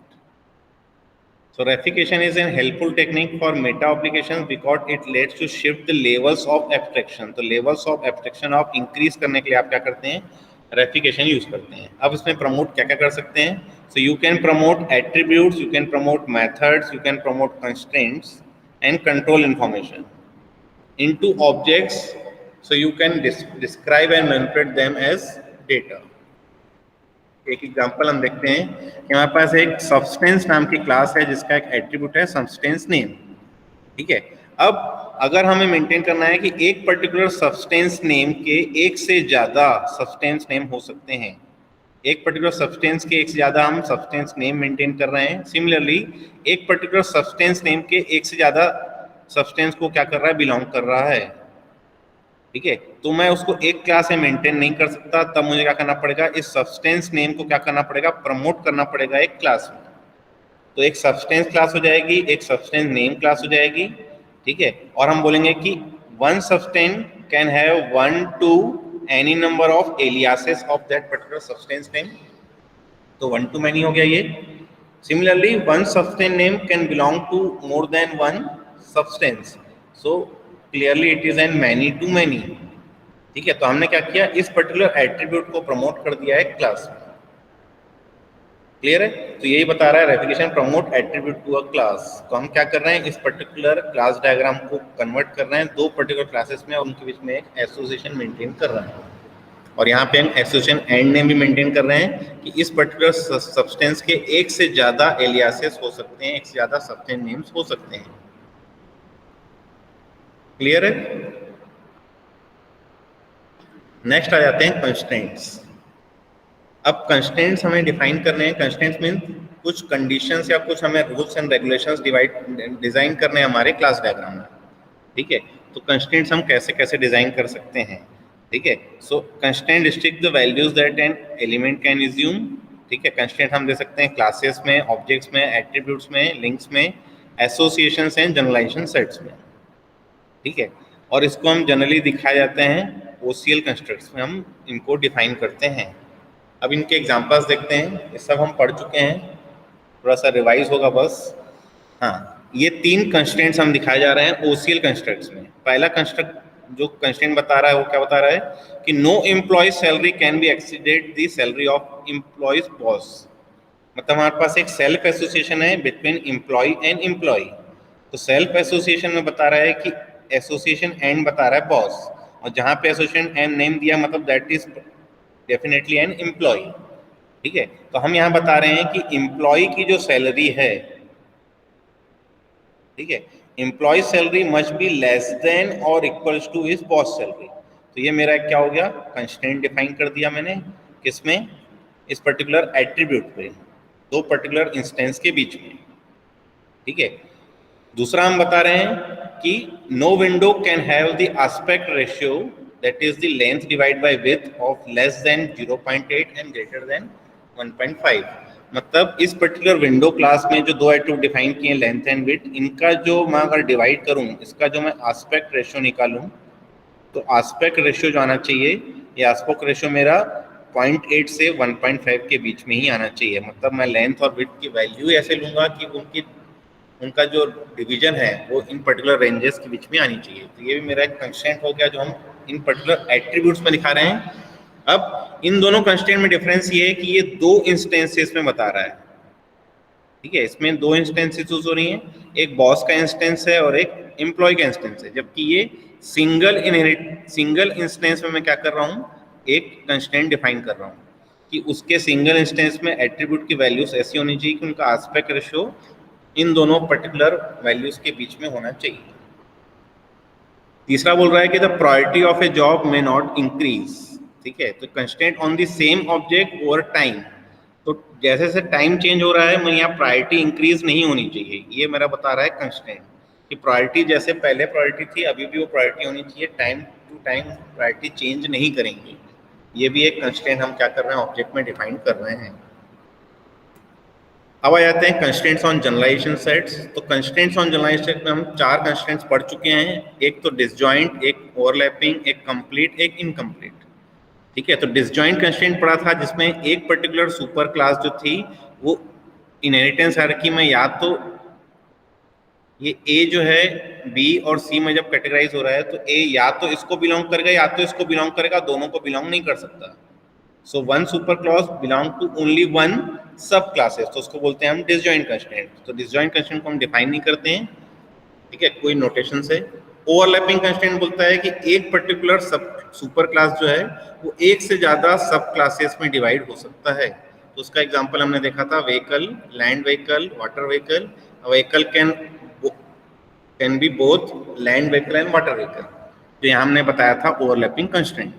So reification is a helpful technique for meta applications because it lets to shift the levels of abstraction. तो levels of abstraction आप increase करने के लिए आप क्या करते हैं, reification use करते हैं। अब इसमें promote क्या क्या कर सकते हैं? So you can promote attributes, you can promote methods, you can promote constraints and control information into objects. So you can describe and manipulate them as data. एक एग्जांपल हम देखते हैं कि हमारे पास एक सब्सटेंस नाम की क्लास है जिसका एक एट्रीब्यूट है सब्सटेंस नेम। ठीक है, अब अगर हमें मेंटेन करना है कि एक पर्टिकुलर सब्सटेंस नेम के एक से ज्यादा सब्सटेंस नेम हो सकते हैं, एक पर्टिकुलर सब्सटेंस के एक से ज्यादा हम सब्सटेंस नेम मेंटेन कर रहे हैं। सिमिलरली एक पर्टिकुलर सब्सटेंस नेम के एक से ज्यादा सब्सटेंस को क्या कर रहा है, बिलोंग कर रहा है। ठीक है, तो मैं उसको एक क्लास में मेंटेन नहीं कर सकता, तब मुझे क्या करना पड़ेगा, इस सब्सटेंस नेम को क्या करना पड़ेगा, प्रमोट करना पड़ेगा एक क्लास में। तो एक सब्सटेंस क्लास हो जाएगी, एक सब्सटेंस नेम क्लास हो जाएगी। ठीक है, और हम बोलेंगे कि one substance can have 1 to any number of aliases of that particular substance name. तो 1 to many हो गया ये। Similarly, one substance name can belong to more than one substance. So clearly it is an many to many. ठीक है, तो हमने क्या किया, इस पर्टिकुलर एट्रीब्यूट को प्रमोट कर दिया है क्लास में। क्लियर है? तो यही बता रहा है reification promote attribute to a class. तो हम क्या कर रहे हैं, इस पर्टिकुलर क्लास डायग्राम को कन्वर्ट कर रहे हैं दो पर्टिकुलर क्लासेस में और उनके बीच में एक एसोसिएशन मेंटेन कर रहे हैं। और यहाँ पे हम एसोसिएशन एंड नेम भी मेंटेन कर रहे हैं कि इस पर्टिकुलर सब्सटेंस के एक से ज्यादा एलियासेस हो सकते हैं, एक से ज्यादा सब्सटेंस नेम्स हो सकते हैं। क्लियर है? नेक्स्ट आ जाते हैं कंस्ट्रेंट्स। अब कंस्ट्रेंट्स हमें डिफाइन करने हैं। कंस्ट्रेंट्स मीन कुछ कंडीशंस या कुछ हमें रूल्स एंड रेगुलेशंस डिजाइन करने हैं हमारे क्लास डायग्राम में, ठीक है? तो कंस्ट्रेंट्स हम कैसे कैसे डिजाइन कर सकते हैं, ठीक है? So constraint restrict the values that an element can assume, ठीक है? कंस्ट्रेंट हम दे सकते हैं क्लासेस में, ऑब्जेक्ट्स में, एट्रीब्यूट्स में, लिंक्स में, एसोसिएशंस एंड जनरलाइजेशन सेट्स में, ठीक है? और इसको हम जनरली दिखाए जाते हैं ओसीएल कंस्ट्रक्ट्स में, हम इनको डिफाइन करते हैं। अब इनके एग्जांपल्स देखते हैं। ये सब हम पढ़ चुके हैं, थोड़ा सा रिवाइज होगा बस। हाँ, ये 3 कंस्ट्रेंट्स हम दिखाए जा रहे हैं ओसीएल कंस्ट्रक्ट्स में। पहला कंस्ट्रक्ट जो कंस्ट्रेंट बता रहा है वो क्या बता रहा है कि no employee salary can be exceeded the salary of employees boss. मतलब हमारे पास एक सेल्फ एसोसिएशन है बिटवीन एम्प्लॉय एंड एम्प्लॉय। तो सेल्फ एसोसिएशन में बता रहा है कि एसोसिएशन एंड बता रहा है बॉस, और जहां पे एसोसिएशन एंड नेम दिया मतलब that is definitely an employee, ठीक है? तो हम यहाँ बता रहे हैं कि एम्प्लॉय की जो सैलरी है, ठीक है, employee salary must be less than और equals to his boss salary. तो ये मेरा क्या हो गया, कंस्ट्रेंट डिफाइन कर दिया मैंने। किसमें? इस पर्टिकुलर एट्रीब्यूट पे, 2 पर्टिकुलर इंस्टेंस के बीच में, ठीक है? दूसरा हम बता रहे हैं कि no window can have the aspect ratio that is the length divide by width of less than 0.8 and greater than 1.5। मतलब इस पर्टिकुलर विंडो क्लास में जो 2 एट्रीब्यूट डिफाइन किए, लेंथ एंड विड्थ, इनका जो मैं अगर डिवाइड करूं, इसका जो मैं एस्पेक्ट रेशियो निकालूं, तो एस्पेक्ट रेशियो जो आना चाहिए, ये एस्पेक्ट रेशियो मेरा 0.8 से 1.5 के बीच में ही आना चाहिए। मतलब मैं लेंथ और विड्थ की वैल्यू ऐसे लूंगा कि उनका जो डिवीजन है वो इन पर्टिकुलर रेंजेस के बीच में आनी चाहिए। तो ये भी मेरा एक कंस्ट्रेंट हो गया जो हम इन पर्टिकुलर एट्रीब्यूट्स में दिखा रहे हैं। अब इन दोनों कंस्ट्रेंट में डिफरेंस ये है कि ये 2 इंस्टेंसेस में बता रहा है, ठीक है? इसमें 2 इंस्टेंसेस यूज हो रही हैं, एक बॉस का इंस्टेंस है और एक एम्प्लॉय का इंस्टेंस है। जबकि ये सिंगल इंस्टेंस में मैं क्या कर रहा हूँ, एक कंस्ट्रेंट डिफाइन कर रहा हूँ कि उसके सिंगल इंस्टेंस में एट्रीब्यूट की वैल्यूज ऐसी होनी चाहिए कि उनका एस्पेक्ट रेशियो इन दोनों पर्टिकुलर वैल्यूज के बीच में होना चाहिए। तीसरा बोल रहा है कि the priority of A job may not increase, ठीक है? तो constraint on the same object over time. तो जैसे जैसे टाइम चेंज हो रहा है, मैं यहाँ प्रायोरिटी इंक्रीज नहीं होनी चाहिए, ये मेरा बता रहा है कंस्ट्रेंट कि प्रायोरिटी जैसे पहले प्रायोरिटी थी अभी भी वो प्रायोरिटी होनी चाहिए, time to time priority change नहीं करेंगे। ये भी एक कंस्ट्रेंट हम क्या कर रहे हैं, ऑब्जेक्ट में डिफाइन कर रहे हैं। अब आ जाते हैं कंस्ट्रेंट्स ऑन जनरलाइजेशन सेट्स। तो कंस्ट्रेंट्स ऑन जनरलाइजेशन सेट में हम 4 कंस्ट्रेंट्स पढ़ चुके हैं। एक तो डिसजॉइंट, एक ओवरलैपिंग, एक कंप्लीट, एक इनकम्प्लीट, ठीक है? तो डिसजॉइंट कंस्ट्रेंट पढ़ा था जिसमें एक पर्टिकुलर सुपर क्लास जो थी वो इनहेरिटेंस हायरार्की में या तो ये ए जो है बी और सी में जब कैटेगराइज हो रहा है तो ए या तो इसको बिलोंग करेगा या तो इसको बिलोंग करेगा, दोनों को बिलोंग नहीं कर सकता। So one super class belong to only one sub classes, तो उसको बोलते हैं हम डिसजॉइंट कंस्ट्रेंट। तो डिसजॉइंट कंस्ट्रेंट को हम डिफाइन नहीं करते हैं, ठीक है, कोई नोटेशन से। ओवरलैपिंग कंस्ट्रेंट बोलता है कि एक पर्टिकुलर सब सुपर क्लास जो है वो एक से ज्यादा सब क्लासेस में डिवाइड हो सकता है। तो उसका एग्जांपल हमने देखा था vehicle, land vehicle, water vehicle. Vehicle can be both land vehicle and water vehicle, जो यहाँ हमने बताया था ओवरलैपिंग कंस्ट्रेंट,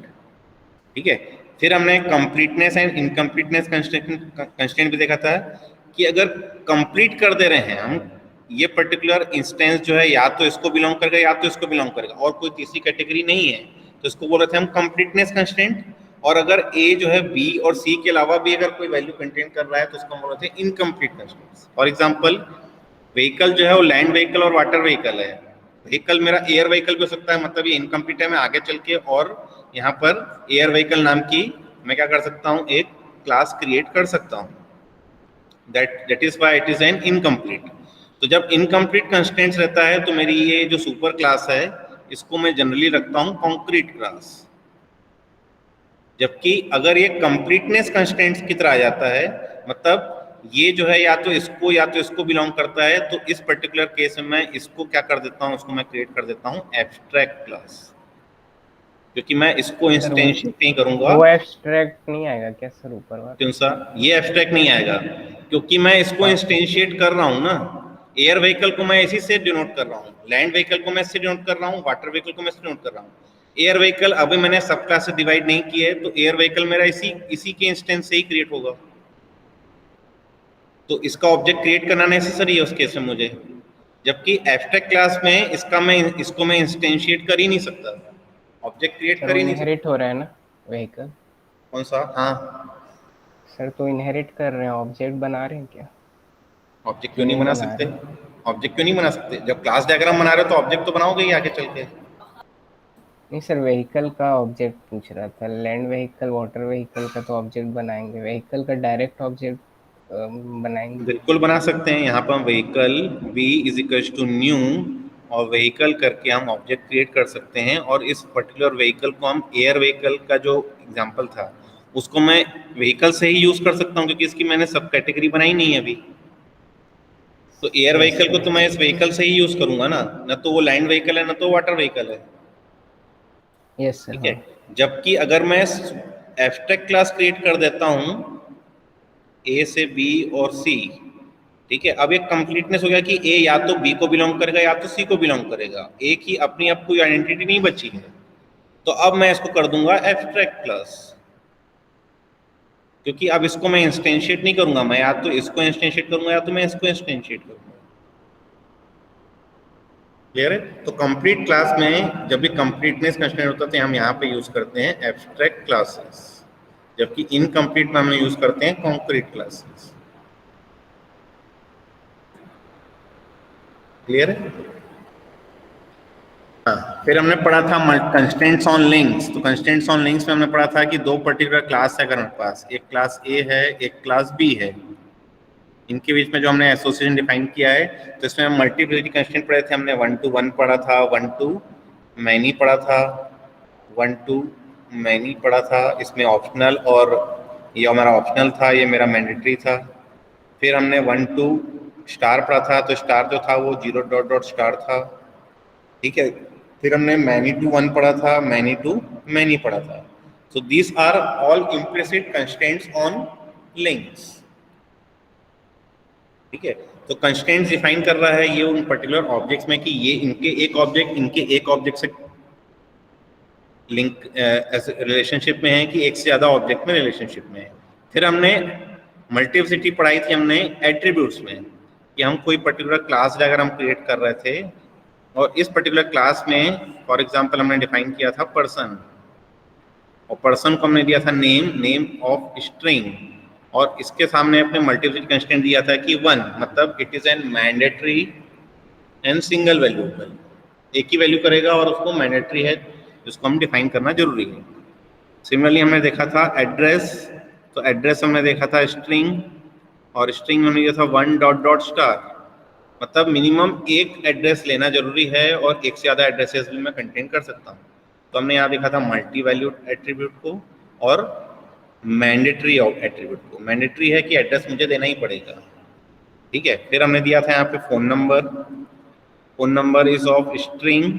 ठीक है? फिर हमने कंप्लीटनेस एंड इनकम्प्लीटनेस कंस्ट्रेंट भी देखा था कि अगर कंप्लीट कर दे रहे हैं हम, ये पर्टिकुलर इंस्टेंस जो है या तो इसको बिलोंग करेगा या तो इसको बिलोंग करेगा और कोई तीसरी कैटेगरी नहीं है, तो इसको बोल रहे थे हम कंप्लीटनेस कंस्ट्रेंट। और अगर ए जो है बी और सी के अलावा भी अगर कोई वैल्यू कंटेन कर रहा है तो उसको हम बोल रहे थे incomplete constraints. For example vehicle जो है वो लैंड व्हीकल और वाटर व्हीकल है। व्हीकल मेरा एयर व्हीकल भी हो सकता है, मतलब ये इनकम्प्लीट है। मैं आगे चल के और यहाँ पर एयर व्हीकल नाम की मैं क्या कर सकता हूँ, एक क्लास क्रिएट कर सकता हूँ, that is why it is N incomplete. तो जब इनकम्प्लीट कंस्ट्रेंट्स रहता है तो मेरी ये जो सुपर क्लास है इसको मैं जनरली रखता हूँ कॉन्क्रीट क्लास। जबकि अगर ये कंप्लीटनेस कंस्ट्रेंट्स की तरह आ जाता है, मतलब ये जो है या तो इसको बिलोंग करता है, तो इस पर्टिकुलर केस में मैं इसको क्या कर देता हूँ, उसको मैं क्रिएट कर देता हूँ एब्स्ट्रैक्ट क्लास, क्योंकि मैं इसको इंस्टेंशिएट नहीं करूंगा। वो एब्स्ट्रैक्ट नहीं आएगा क्या सर ऊपर वाला? क्यों सा? ये एब्स्ट्रैक्ट नहीं आएगा क्योंकि मैं इसको इंस्टेंशिएट कर रहा हूँ ना। एयर व्हीकल को मैं इसी से डिनोट कर रहा हूँ, लैंड व्हीकल को मैं इससे डिनोट कर रहा हूँ, वाटर व्हीकल को मैं इससे डिनोट कर रहा हूँ। एयर व्हीकल अभी मैंने सब क्लास से डिवाइड नहीं किया है, तो एयर व्हीकल मेरा इसी के इंस्टेंस से ही क्रिएट होगा, तो इसका ऑब्जेक्ट क्रिएट करना नेसेसरी है उस केस में मुझे, जबकि एब्स्ट्रैक्ट क्लास में इसको मैं इंस्टेंशिएट कर ही नहीं सकता, ऑब्जेक्ट क्रिएट सर कर वो ही नहीं सकता। इनहेरिट हो रहा है ना व्हीकल? कौन सा? हाँ, सर तो इनहेरिट कर रहे हैं, ऑब्जेक्ट बना रहे हैं क्या? ऑब्जेक्ट क्यों क्यों नहीं नहीं बना बना सकते? रहे? ऑब्जेक्ट क्यों नहीं बना सकते? जब क्लास डायग्राम बना रहे हो तो ऑब्जेक्ट तो बनाओगे ही आगे चल के। नहीं सर, व्हीकल का ऑब्जेक्ट पूछ रहा था। लैंड व्हीकल, वाटर व्हीकल का तो ऑब्जेक्ट बनाएंगे, व्हीकल का डायरेक्ट ऑब्जेक्ट बनाएंगे। बिल्कुल बना सकते हैं, यहाँ पर हम vehicle v is equal to new और व्हीकल करके हम ऑब्जेक्ट क्रिएट कर सकते हैं, और इस पर्टिकुलर व्हीकल को हम एयर व्हीकल का जो एग्जांपल था उसको मैं व्हीकल से ही यूज कर सकता हूँ, क्योंकि इसकी मैंने सब कैटेगरी बनाई नहीं है अभी। तो एयर यस व्हीकल को सर। तो मैं इस व्हीकल से ही यूज करूंगा ना, न तो वो लैंड व्हीकल है, न तो वाटर व्हीकल है। यस सर, ठीक है, हाँ। जबकि अगर मैं एब्स्ट्रैक्ट क्लास क्रिएट कर देता हूँ ए से बी और सी, ठीक है, अब एक कंप्लीटनेस हो गया कि ए या तो बी को बिलोंग करेगा या तो सी को बिलोंग करेगा, एक ही अपनी अब कोई आइडेंटिटी नहीं बची है। तो अब मैं इसको कर दूंगा एब्स्ट्रैक्ट क्लास, क्योंकि अब इसको मैं इंस्टेंशिएट नहीं करूंगा, मैं या तो इसको इंस्टेंशिएट करूंगा या तो मैं इसको इंस्टेंशिएट करूंगा। क्लियर है? तो कंप्लीट क्लास में जब भी कंप्लीटनेस कंस्ट्रेंट होता है तो हम यहाँ पे यूज करते हैं एब्स्ट्रैक्ट क्लासेस, जबकि इनकम्प्लीट में हम यूज करते हैं कॉन्क्रीट क्लासेस। क्लियर है? हाँ, फिर हमने पढ़ा था कंस्ट्रेंट्स ऑन लिंक्स। तो कंस्ट्रेंट्स ऑन लिंक्स में हमने पढ़ा था कि दो पर्टिकुलर क्लास है अगर हमारे पास, एक क्लास ए है एक क्लास बी है, इनके बीच में जो हमने एसोसिएशन डिफाइन किया है, तो इसमें हम मल्टीप्लिसिटी कंस्ट्रेंट पढ़े थे, हमने 1 to 1 पढ़ा था, 1 to मैनी पढ़ा था, 1 to मैनी पढ़ा था, इसमें ऑप्शनल, और ये हमारा ऑप्शनल था, ये मेरा मैंडेटरी था। फिर हमने 1 to स्टार पढ़ा था, तो स्टार जो था वो 0 डॉट डॉट स्टार था। ठीक है, फिर हमने मैनी टू 1 पढ़ा था, मैनी टू मैनी पढ़ा था। So these are all implicit constraints on links. ठीक है, तो कंस्ट्रेंट्स डिफाइन कर रहा है ये उन पर्टिकुलर ऑब्जेक्ट्स में कि ये इनके एक ऑब्जेक्ट से लिंक रिलेशनशिप में है कि एक से ज्यादा ऑब्जेक्ट में रिलेशनशिप में है। फिर हमने मल्टीप्लिसिटी पढ़ाई थी हमने एट्रीब्यूट्स में, कि हम कोई पर्टिकुलर क्लास डायग्राम क्रिएट कर रहे थे, और इस पर्टिकुलर क्लास में फॉर एग्जांपल हमने डिफाइन किया था पर्सन, और पर्सन को हमने दिया था नेम ऑफ स्ट्रिंग, और इसके सामने अपने मल्टीप्लिसिटी कंस्ट्रेंट दिया था कि 1, मतलब it is N mandatory and single valuable, एक ही वैल्यू करेगा और उसको मैंडेटरी है जिसको हम डिफाइन करना जरूरी है। सिमिलरली हमने देखा था एड्रेस, तो एड्रेस हमने देखा था स्ट्रिंग, और स्ट्रिंग में हमने दिया था 1 डॉट डॉट स्टार, मतलब मिनिमम एक एड्रेस लेना जरूरी है और एक से ज़्यादा एड्रेसेस भी मैं कंटेन कर सकता हूँ। तो हमने यहाँ देखा था मल्टी वैल्यूड एट्रीब्यूट को और मैंडेटरी एट्रीब्यूट को। मैंडेटरी है कि एड्रेस मुझे देना ही पड़ेगा। ठीक है, फिर हमने दिया था यहाँ पे phone number is of string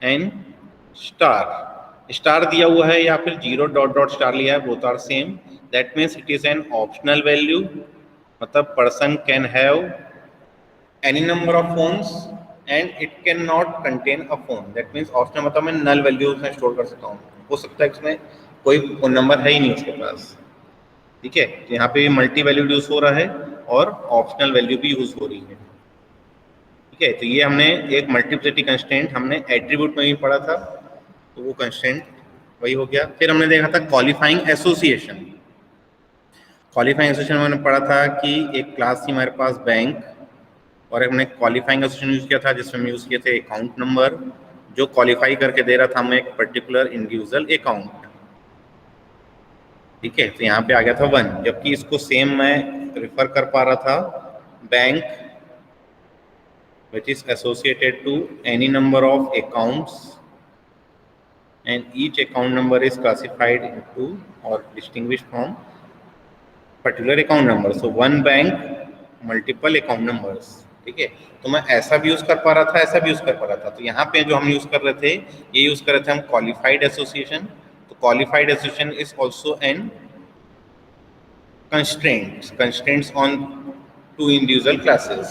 and star दिया हुआ है या फिर 0 डॉट डॉट स्टार लिया है, both are same, that means it is an optional value, मतलब person can have any number of phones and it cannot contain a phone, that means optional मतलब मैं null वैल्यू उसमें store कर सकता हूँ, हो सकता है इसमें कोई फोन नंबर है ही नहीं उसके पास। ठीक है, तो यहाँ पे मल्टी वैल्यू यूज हो रहा है और ऑप्शनल वैल्यू भी यूज हो रही है। ठीक है, तो ये हमने एक मल्टीप्लिसिटी कंस्ट्रेंट हमने एट्रीब्यूट में भी पढ़ा था, तो वो कंस्ट्रेंट वही हो गया। फिर हमने देखा था क्वालिफाइंग एसोसिएशन। क्वालिफाइंग एसोसिएशन में हमने पढ़ा था कि एक क्लास थी हमारे पास बैंक, और हमने क्वालिफाइंग एसोसिएशन यूज किया था जिसमें हम यूज किए थे अकाउंट नंबर, जो क्वालिफाई करके दे रहा था हमें एक पर्टिकुलर इंडिविजुअल अकाउंट। ठीक है, तो यहाँ पे आ गया था 1, जबकि इसको सेम मैं रिफर कर पा रहा था bank which is associated to any number of accounts and each account number is classified into और distinguished from particular account number. So 1 bank multiple account numbers. ठीक है, तो मैं ऐसा भी यूज कर पा रहा था, ऐसा भी यूज कर पा रहा था। तो यहाँ पे जो हम यूज कर रहे थे, ये यूज कर रहे थे हम क्वालिफाइड एसोसिएशन। तो qualified association is also an constraints on 2 individual classes.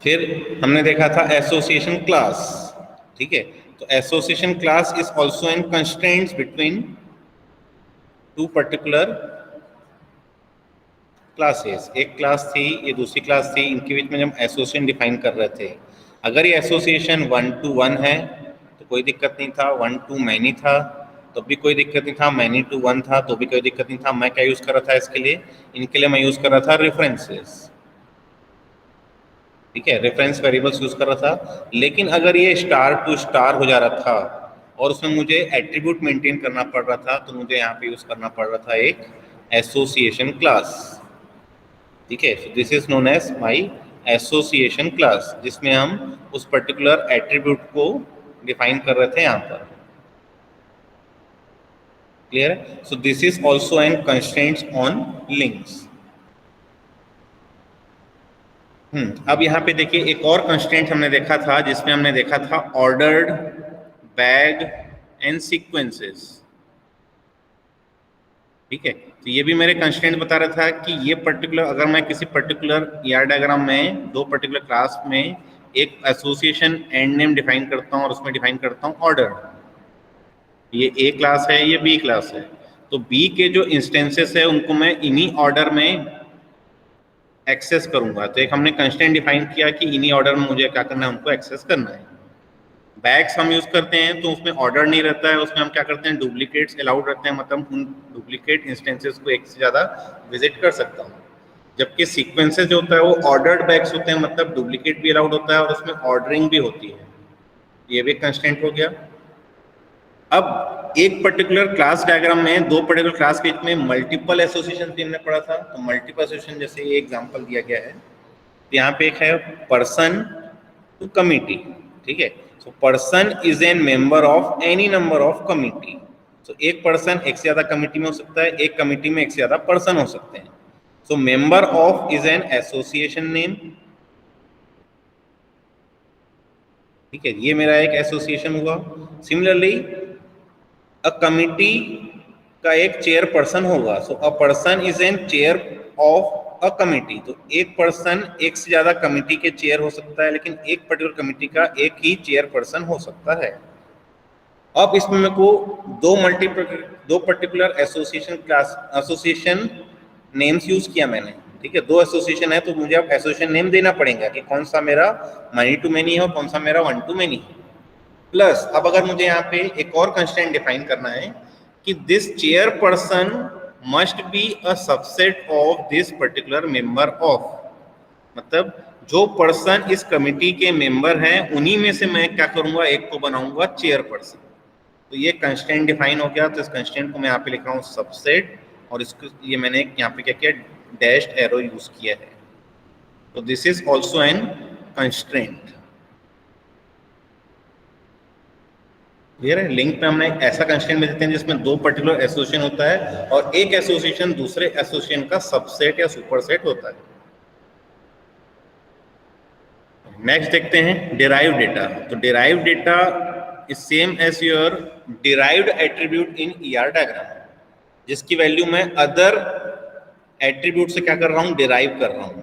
फिर हमने देखा था एसोसिएशन क्लास, ठीक है। तो association class is also an constraints between two particular classes. एक क्लास थी, ये दूसरी क्लास थी, इनके बीच में जब एसोसिएशन डिफाइन कर रहे थे, अगर ये एसोसिएशन 1 to 1 है तो कोई दिक्कत नहीं था, 1 to मैनी था तो भी कोई दिक्कत नहीं था, मैनी टू 1 था तो भी कोई दिक्कत नहीं था। मैं क्या यूज़ कर रहा था इसके लिए, इनके लिए मैं यूज़ कर रहा था रेफरेंसेस, ठीक है, रेफरेंस वेरिएबल्स यूज़ कर रहा था। लेकिन अगर ये स्टार टू स्टार हो जा रहा था और उसमें मुझे एट्रीब्यूट मेंटेन करना पड़ रहा था, तो मुझे यहाँ पे यूज़ करना पड़ रहा था एक एसोसिएशन क्लास, ठीक है। So this is known as my association class, जिसमें हम उस पर्टिकुलर एट्रीब्यूट को डिफाइन कर रहे थे यहाँ पर। क्लियर है? So this is also an constraints on links. अब यहाँ पे देखिए एक और कंस्ट्रेंट हमने देखा था, जिसमें हमने देखा था ऑर्डर्ड बैग एंड सीक्वेंसेस, ठीक है। तो ये भी मेरे कंस्ट्रेंट बता रहा था कि ये पर्टिकुलर, अगर मैं किसी पर्टिकुलर ईआर डायग्राम में दो पर्टिकुलर क्लास में एक एसोसिएशन एंड नेम डिफाइन करता हूँ और उसमें डिफाइन करता हूँ ऑर्डर, ये ए क्लास है, ये बी क्लास है, तो बी के जो इंस्टेंसेस है उनको मैं इन्हीं ऑर्डर में एक्सेस करूंगा। तो एक हमने कंस्ट्रेंट डिफाइन किया कि इन्हीं ऑर्डर में मुझे क्या करना है, उनको एक्सेस करना है। बैग्स हम यूज करते हैं तो उसमें ऑर्डर नहीं रहता है, उसमें हम क्या करते हैं, डुप्लीकेट्स अलाउड रहते हैं, मतलब उन डुप्लीकेट इंस्टेंसेस को एक से ज़्यादा विजिट कर सकता हूँ। जबकि सीक्वेंसेस जो होता है वो ऑर्डर्ड बैग्स होते हैं, मतलब डुप्लीकेट भी अलाउड होता है और उसमें ऑर्डरिंग भी होती है। ये भी कंस्ट्रेंट हो गया। अब एक पर्टिकुलर क्लास डायग्राम में दो पर्टिकुलर क्लास के बीच में मल्टीपल एसोसिएशन भी हमने पढ़ा था। तो मल्टीपल एसोसिएशन जैसे ये एग्जांपल दिया गया है, तो यहाँ पे एक है पर्सन टू कमिटी, ठीक है। So person is an member of any number of committee. So एक पर्सन एक से ज्यादा कमिटी में हो सकता है, एक कमिटी में एक से ज्यादा पर्सन हो सकते हैं। So member of is an association name, ठीक है, ये मेरा एक एसोसिएशन हुआ। सिमिलरली अ कमिटी का एक चेयर पर्सन होगा, so a person is an chair of a committee. तो एक पर्सन एक से ज्यादा कमिटी के चेयर हो सकता है, लेकिन एक पर्टिकुलर कमिटी का एक ही चेयर पर्सन हो सकता है। अब इसमें मेरे को दो particular association class association names use किया मैंने, ठीक है। दो एसोसिएशन है तो मुझे अब एसोसिएशन नेम देना पड़ेगा कि कौन सा मेरा मनी टू मैनी है और कौन सा मेरा वन टू मैनी है। प्लस अब अगर मुझे यहाँ पे एक और कंस्ट्रेंट डिफाइन करना है कि this chair person must be a subset of this particular member of, मतलब जो पर्सन इस कमिटी के मेंबर हैं उन्हीं में से मैं क्या करूंगा, एक को बनाऊंगा चेयर पर्सन। तो ये कंस्ट्रेंट डिफाइन हो गया। तो इस कंस्ट्रेंट को मैं यहाँ पे लिख रहा हूँ सबसेट, और इसको ये मैंने यहाँ पे क्या किया, डैश्ड एरो यूज किया है। तो this is also an constraint. Clear है? लिंक पे हमने ऐसा कंस्ट्रेंट में देते हैं जिसमें दो पर्टिकुलर एसोसिएशन होता है और एक एसोसिएशन दूसरे एसोसिएशन का सबसेट या सुपरसेट होता है। नेक्स्ट देखते हैं डिराइव डेटा। तो derive data is same as your derived attribute in ER diagram, जिसकी वैल्यू मैं अदर एट्रीब्यूट से क्या कर रहा हूँ, डिराइव कर रहा हूँ,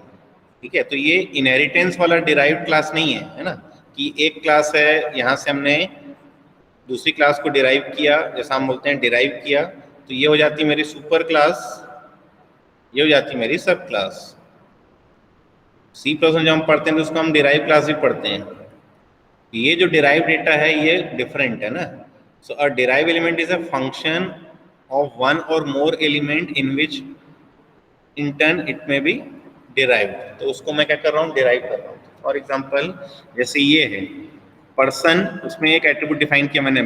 ठीक है। तो ये इनहेरिटेंस वाला डिराइव्ड क्लास नहीं है ना, कि एक क्लास है यहाँ से हमने दूसरी क्लास को डिराइव किया, जैसा हम बोलते हैं डिराइव किया, तो ये हो जाती मेरी सुपर क्लास, ये हो जाती मेरी सब क्लास। सी प्लस में जब हम पढ़ते हैं तो उसको हम डिराइव क्लास भी पढ़ते हैं। ये जो डिराइव डेटा है ये डिफरेंट है ना। So a derive element is a function of one और more element in which in turn it may be derive. तो उसको मैं क्या कर रहा हूँ, डिराइव कर रहा हूँ। फॉर एग्जाम्पल जैसे ये है पर्सन, उसमें एक एट्रीब्यूट डिफाइन किया मैंने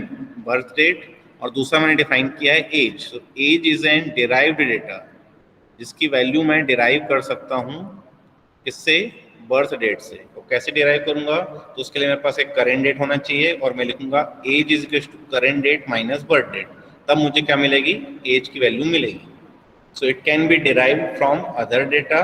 बर्थ डेट, और दूसरा मैंने डिफाइन किया है age. So age is an derived data, जिसकी वैल्यू मैं डिराइव कर सकता हूँ किससे, बर्थ डेट से। तो कैसे डिराइव करूंगा, तो उसके लिए मेरे पास एक करेंट डेट होना चाहिए और मैं लिखूंगा age is equal to current date minus birth date, तब मुझे क्या मिलेगी, एज की वैल्यू मिलेगी। So it can be derived from other data.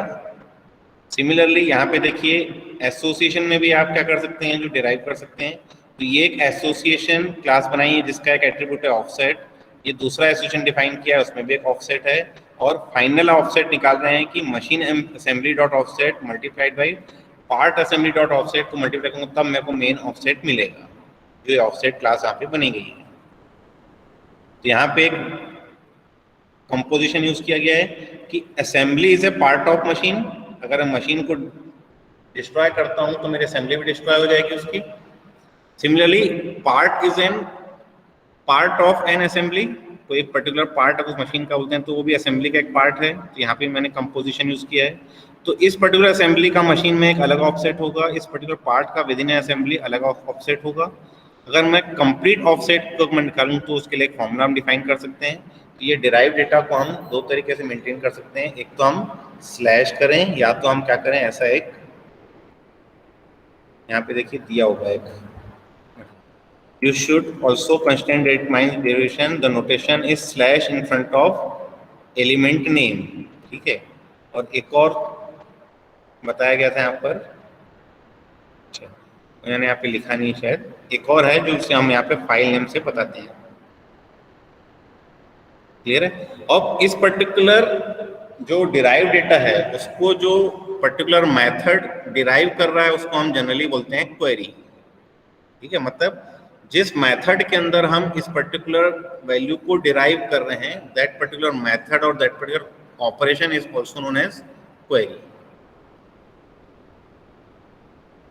Similarly यहाँ पे देखिए एसोसिएशन में भी आप क्या कर सकते हैं, जो डिराइव कर सकते हैं। तो ये एक एसोसिएशन क्लास बनाई है जिसका एक एट्रीब्यूट है ऑफसेट, ये दूसरा एसोसिएशन डिफाइन किया है उसमें भी एक ऑफसेट है, और फाइनल ऑफसेट निकाल रहे हैं कि machine assembly dot offset multiplied by part assembly dot offset को मल्टीप्लाई करूंगा तब मेरे को मेन ऑफसेट मिलेगा, जो ऑफसेट क्लास यहाँ पे बनी गई है। तो यहाँ पे एक कंपोजिशन यूज किया गया है कि assembly is a part of machine. अगर मैं मशीन को डिस्ट्रॉय करता हूं तो मेरी असेंबली भी डिस्ट्रॉय हो जाएगी उसकी। Similarly part is an part of N assembly, तो एक पर्टिकुलर पार्ट अगर उस मशीन का बोलते हैं तो वो भी असेंबली का एक पार्ट है। तो यहाँ पे मैंने कंपोजिशन यूज किया है। तो इस पर्टिकुलर असेंबली का मशीन में एक अलग ऑफसेट होगा, इस पर्टिकुलर पार्ट का विद इन असेंबली अलग ऑफसेट होगा। अगर मैं कंप्लीट ऑफसेट को मैं निकालूं तो उसके लिए एक फॉर्मूला हम डिफाइन कर सकते हैं। तो ये डिराइव डेटा को हम दो तरीके से मेंटेन कर सकते हैं, एक तो हम स्लैश करें या तो हम क्या करें, ऐसा एक यहाँ पे देखिए दिया होगा एक, you should also constrain that minus derivation the notation is slash in front of element name, ठीक है। और एक और बताया गया था यहाँ पर, अच्छा मैंने यहाँ पे लिखा नहीं शायद, एक और है जो इसे हम यहाँ पे फाइल नेम से बताते हैं। क्लियर है। अब इस पर्टिकुलर जो डिराइव डेटा है उसको जो पर्टिकुलर मेथड डिराइव कर रहा है उसको हम जनरली बोलते हैं क्वेरी। ठीक है, मतलब जिस मेथड के अंदर हम इस पर्टिकुलर वैल्यू को डिराइव कर रहे हैं दैट पर्टिकुलर मेथड और that particular operation is also known as query.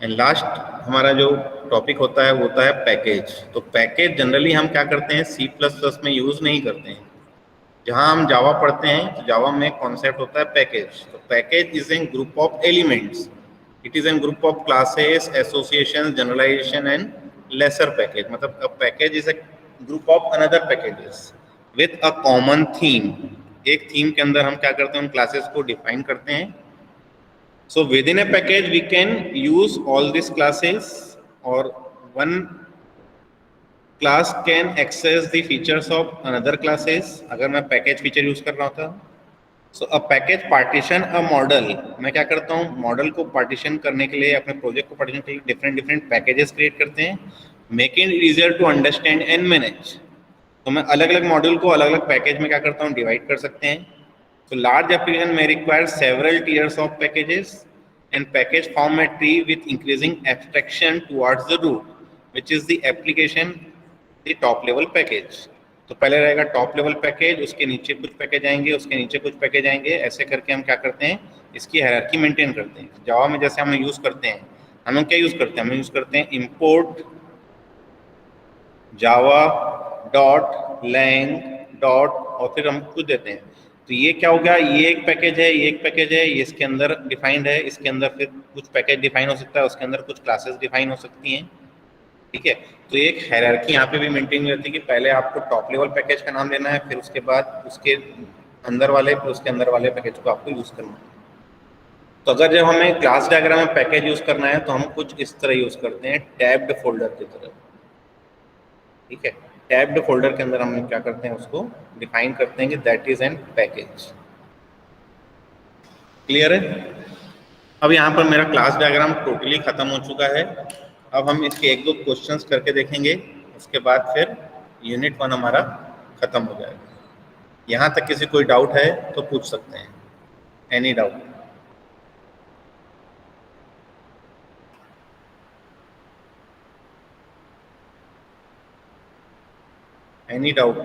And last हमारा जो टॉपिक होता है वो होता है पैकेज। तो पैकेज जनरली हम क्या करते हैं सी प्लस प्लस में यूज नहीं करते हैं। जहां हम जावा पढ़ते हैं तो जावा में कॉन्सेप्ट होता है पैकेज। तो package is an group of elements, it is an group of classes, association, generalization and lesser package। मतलब a package is a group of another packages with a common theme। एक theme के अंदर हम क्या करते हैं, उन क्लासेस को डिफाइन करते हैं। so within a package we can use all these classes or one class can access the features of another classes। अगर मैं पैकेज फीचर यूज कर रहा होता, so a package partition a model, मैं क्या करता हूँ मॉडल को पार्टीशन करने के लिए, अपने प्रोजेक्ट को पार्टीशन के लिए डिफरेंट डिफरेंट पैकेजेस क्रिएट करते हैं, make it easier to understand and manage. तो मैं अलग अलग मॉडल को अलग अलग पैकेज में क्या करता हूँ डिवाइड कर सकते हैं। तो लार्ज एप्लीकेशन में require several tiers of packages and package form a tree with increasing abstraction towards the root which is the application the top level package. तो पहले रहेगा टॉप लेवल पैकेज, उसके नीचे कुछ पैकेज आएंगे, उसके नीचे कुछ पैकेज आएंगे, ऐसे करके हम क्या करते हैं इसकी हायरार्की मेंटेन करते हैं। जावा में जैसे हम यूज करते हैं, हम लोग क्या यूज करते हैं, हम यूज करते हैं import Java dot lang dot और फिर हम कुछ देते हैं। तो ये क्या हो गया, ये एक पैकेज है, ये एक पैकेज है, ये इसके अंदर डिफाइंड है, इसके अंदर फिर कुछ पैकेज डिफाइन हो सकता है, उसके अंदर कुछ क्लासेस डिफाइन हो सकती हैं। ठीक है, तो एक हायरार्की यहाँ पे भी मेंटेन रहती है कि पहले आपको टॉप लेवल पैकेज का नाम लेना है, फिर उसके बाद उसके अंदर वाले, फिर उसके अंदर वाले पैकेज को आपको यूज करना है। तो अगर जब हमें क्लास डायग्राम में पैकेज यूज करना है तो हम कुछ इस तरह यूज करते हैं, टैब्ड फोल्डर की तरह। ठीक है, टैब्ड फोल्डर के अंदर हम क्या करते हैं उसको डिफाइन करते हैं कि that is an package. Clear है। अब यहाँ पर मेरा क्लास डायग्राम टोटली खत्म हो चुका है। अब हम इसके एक दो क्वेश्चंस करके देखेंगे, उसके बाद फिर यूनिट 1 हमारा खत्म हो जाएगा। यहाँ तक किसी कोई डाउट है तो पूछ सकते हैं, any doubt. Any doubt.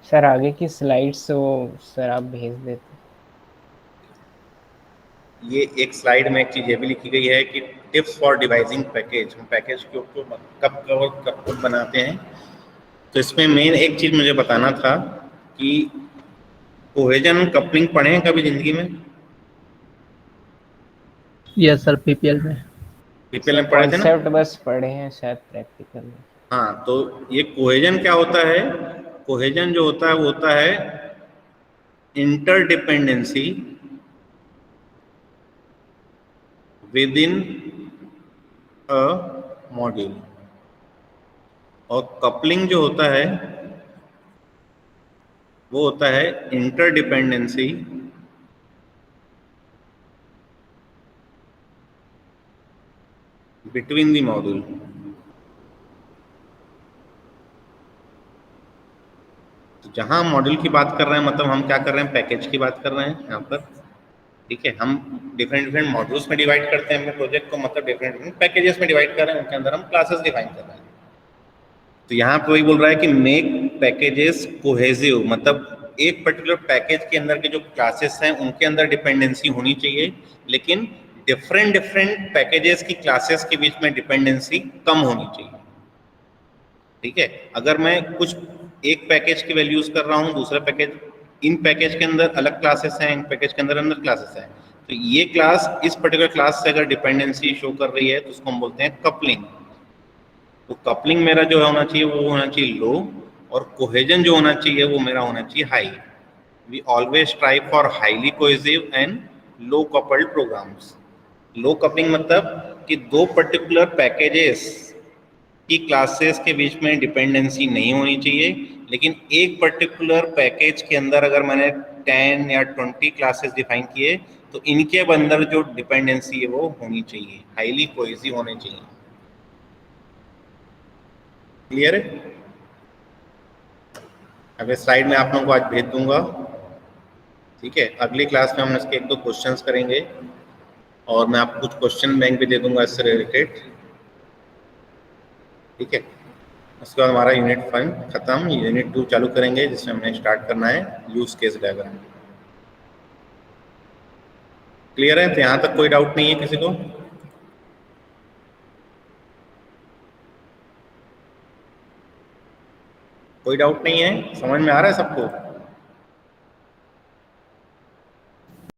Sir आगे की स्लाइड्स वो सर आप भेज देते। ये एक स्लाइड में एक चीज ये भी लिखी गई है कि टिप्स फॉर डिवाइजिंग पैकेज, हम पैकेज को कब बनाते हैं। तो इसमें मेन एक चीज मुझे बताना था कि कोहेजन कपलिंग पढ़े हैं कभी जिंदगी में? यस सर, पीपीएल में। पीपीएल में पढ़े थे ना? कॉन्सेप्ट बस पढ़े हैं शायद प्रैक्टिकल में। हाँ, तो ये कोहेजन क्या होता है, कोहेजन जो होता है वो होता है interdependency with in a module, और कपलिंग जो होता है वो होता है इंटरडिपेंडेंसी बिटवीन द मॉड्यूल। तो जहां मॉड्यूल की बात कर रहे हैं मतलब हम क्या कर रहे हैं, पैकेज की बात कर रहे हैं यहाँ पर। ठीक है, हम डिफरेंट डिफरेंट मॉड्यूल्स में डिवाइड करते हैं अपने प्रोजेक्ट को, मतलब डिफरेंट डिफरेंट पैकेजेस में डिवाइड कर रहे हैं, उनके अंदर हम क्लासेस डिफाइन कर रहे हैं। तो यहाँ पे वही बोल रहा है कि मेक पैकेजेस कोहेसिव, मतलब एक पर्टिकुलर पैकेज के अंदर के जो क्लासेस हैं उनके अंदर डिपेंडेंसी होनी चाहिए, लेकिन डिफरेंट डिफरेंट पैकेजेस की क्लासेस के बीच में डिपेंडेंसी कम होनी चाहिए। ठीक है, अगर मैं कुछ एक पैकेज की वैल्यूज कर रहा हूँ, दूसरा पैकेज, इन पैकेज के अंदर अलग क्लासेस हैं, इन पैकेज के अंदर अंदर क्लासेस हैं, तो ये क्लास इस पर्टिकुलर क्लास से अगर डिपेंडेंसी शो कर रही है तो उसको हम बोलते हैं कपलिंग। तो कपलिंग मेरा जो होना चाहिए वो होना चाहिए लो, और कोहेजन जो होना चाहिए वो मेरा होना चाहिए high. We always try for highly cohesive and low coupled programs. Low coupling मतलब कि दो पर्टिकुलर पैकेजेस की क्लासेस के बीच में डिपेंडेंसी नहीं होनी चाहिए, लेकिन एक पर्टिकुलर पैकेज के अंदर अगर मैंने 10 या 20 क्लासेस डिफाइन किए तो इनके अंदर जो डिपेंडेंसी है वो होनी चाहिए, हाईली कोहेसिव होने चाहिए। क्लियर है? अगले स्लाइड में आप लोगों को आज भेज दूंगा। ठीक है, अगली क्लास में हम इसके एक दो क्वेश्चंस करेंगे और मैं आपको कुछ क्वेश्चन बैंक भी दे दूंगा इससे रिलेटेड। ठीक है, उसके बाद हमारा यूनिट 1 खत्म, यूनिट 2 चालू करेंगे जिसमें हमने स्टार्ट करना है यूज केस डायग्राम। क्लियर है? तो यहाँ तक कोई डाउट नहीं है किसी को? कोई डाउट नहीं है? समझ में आ रहा है सबको?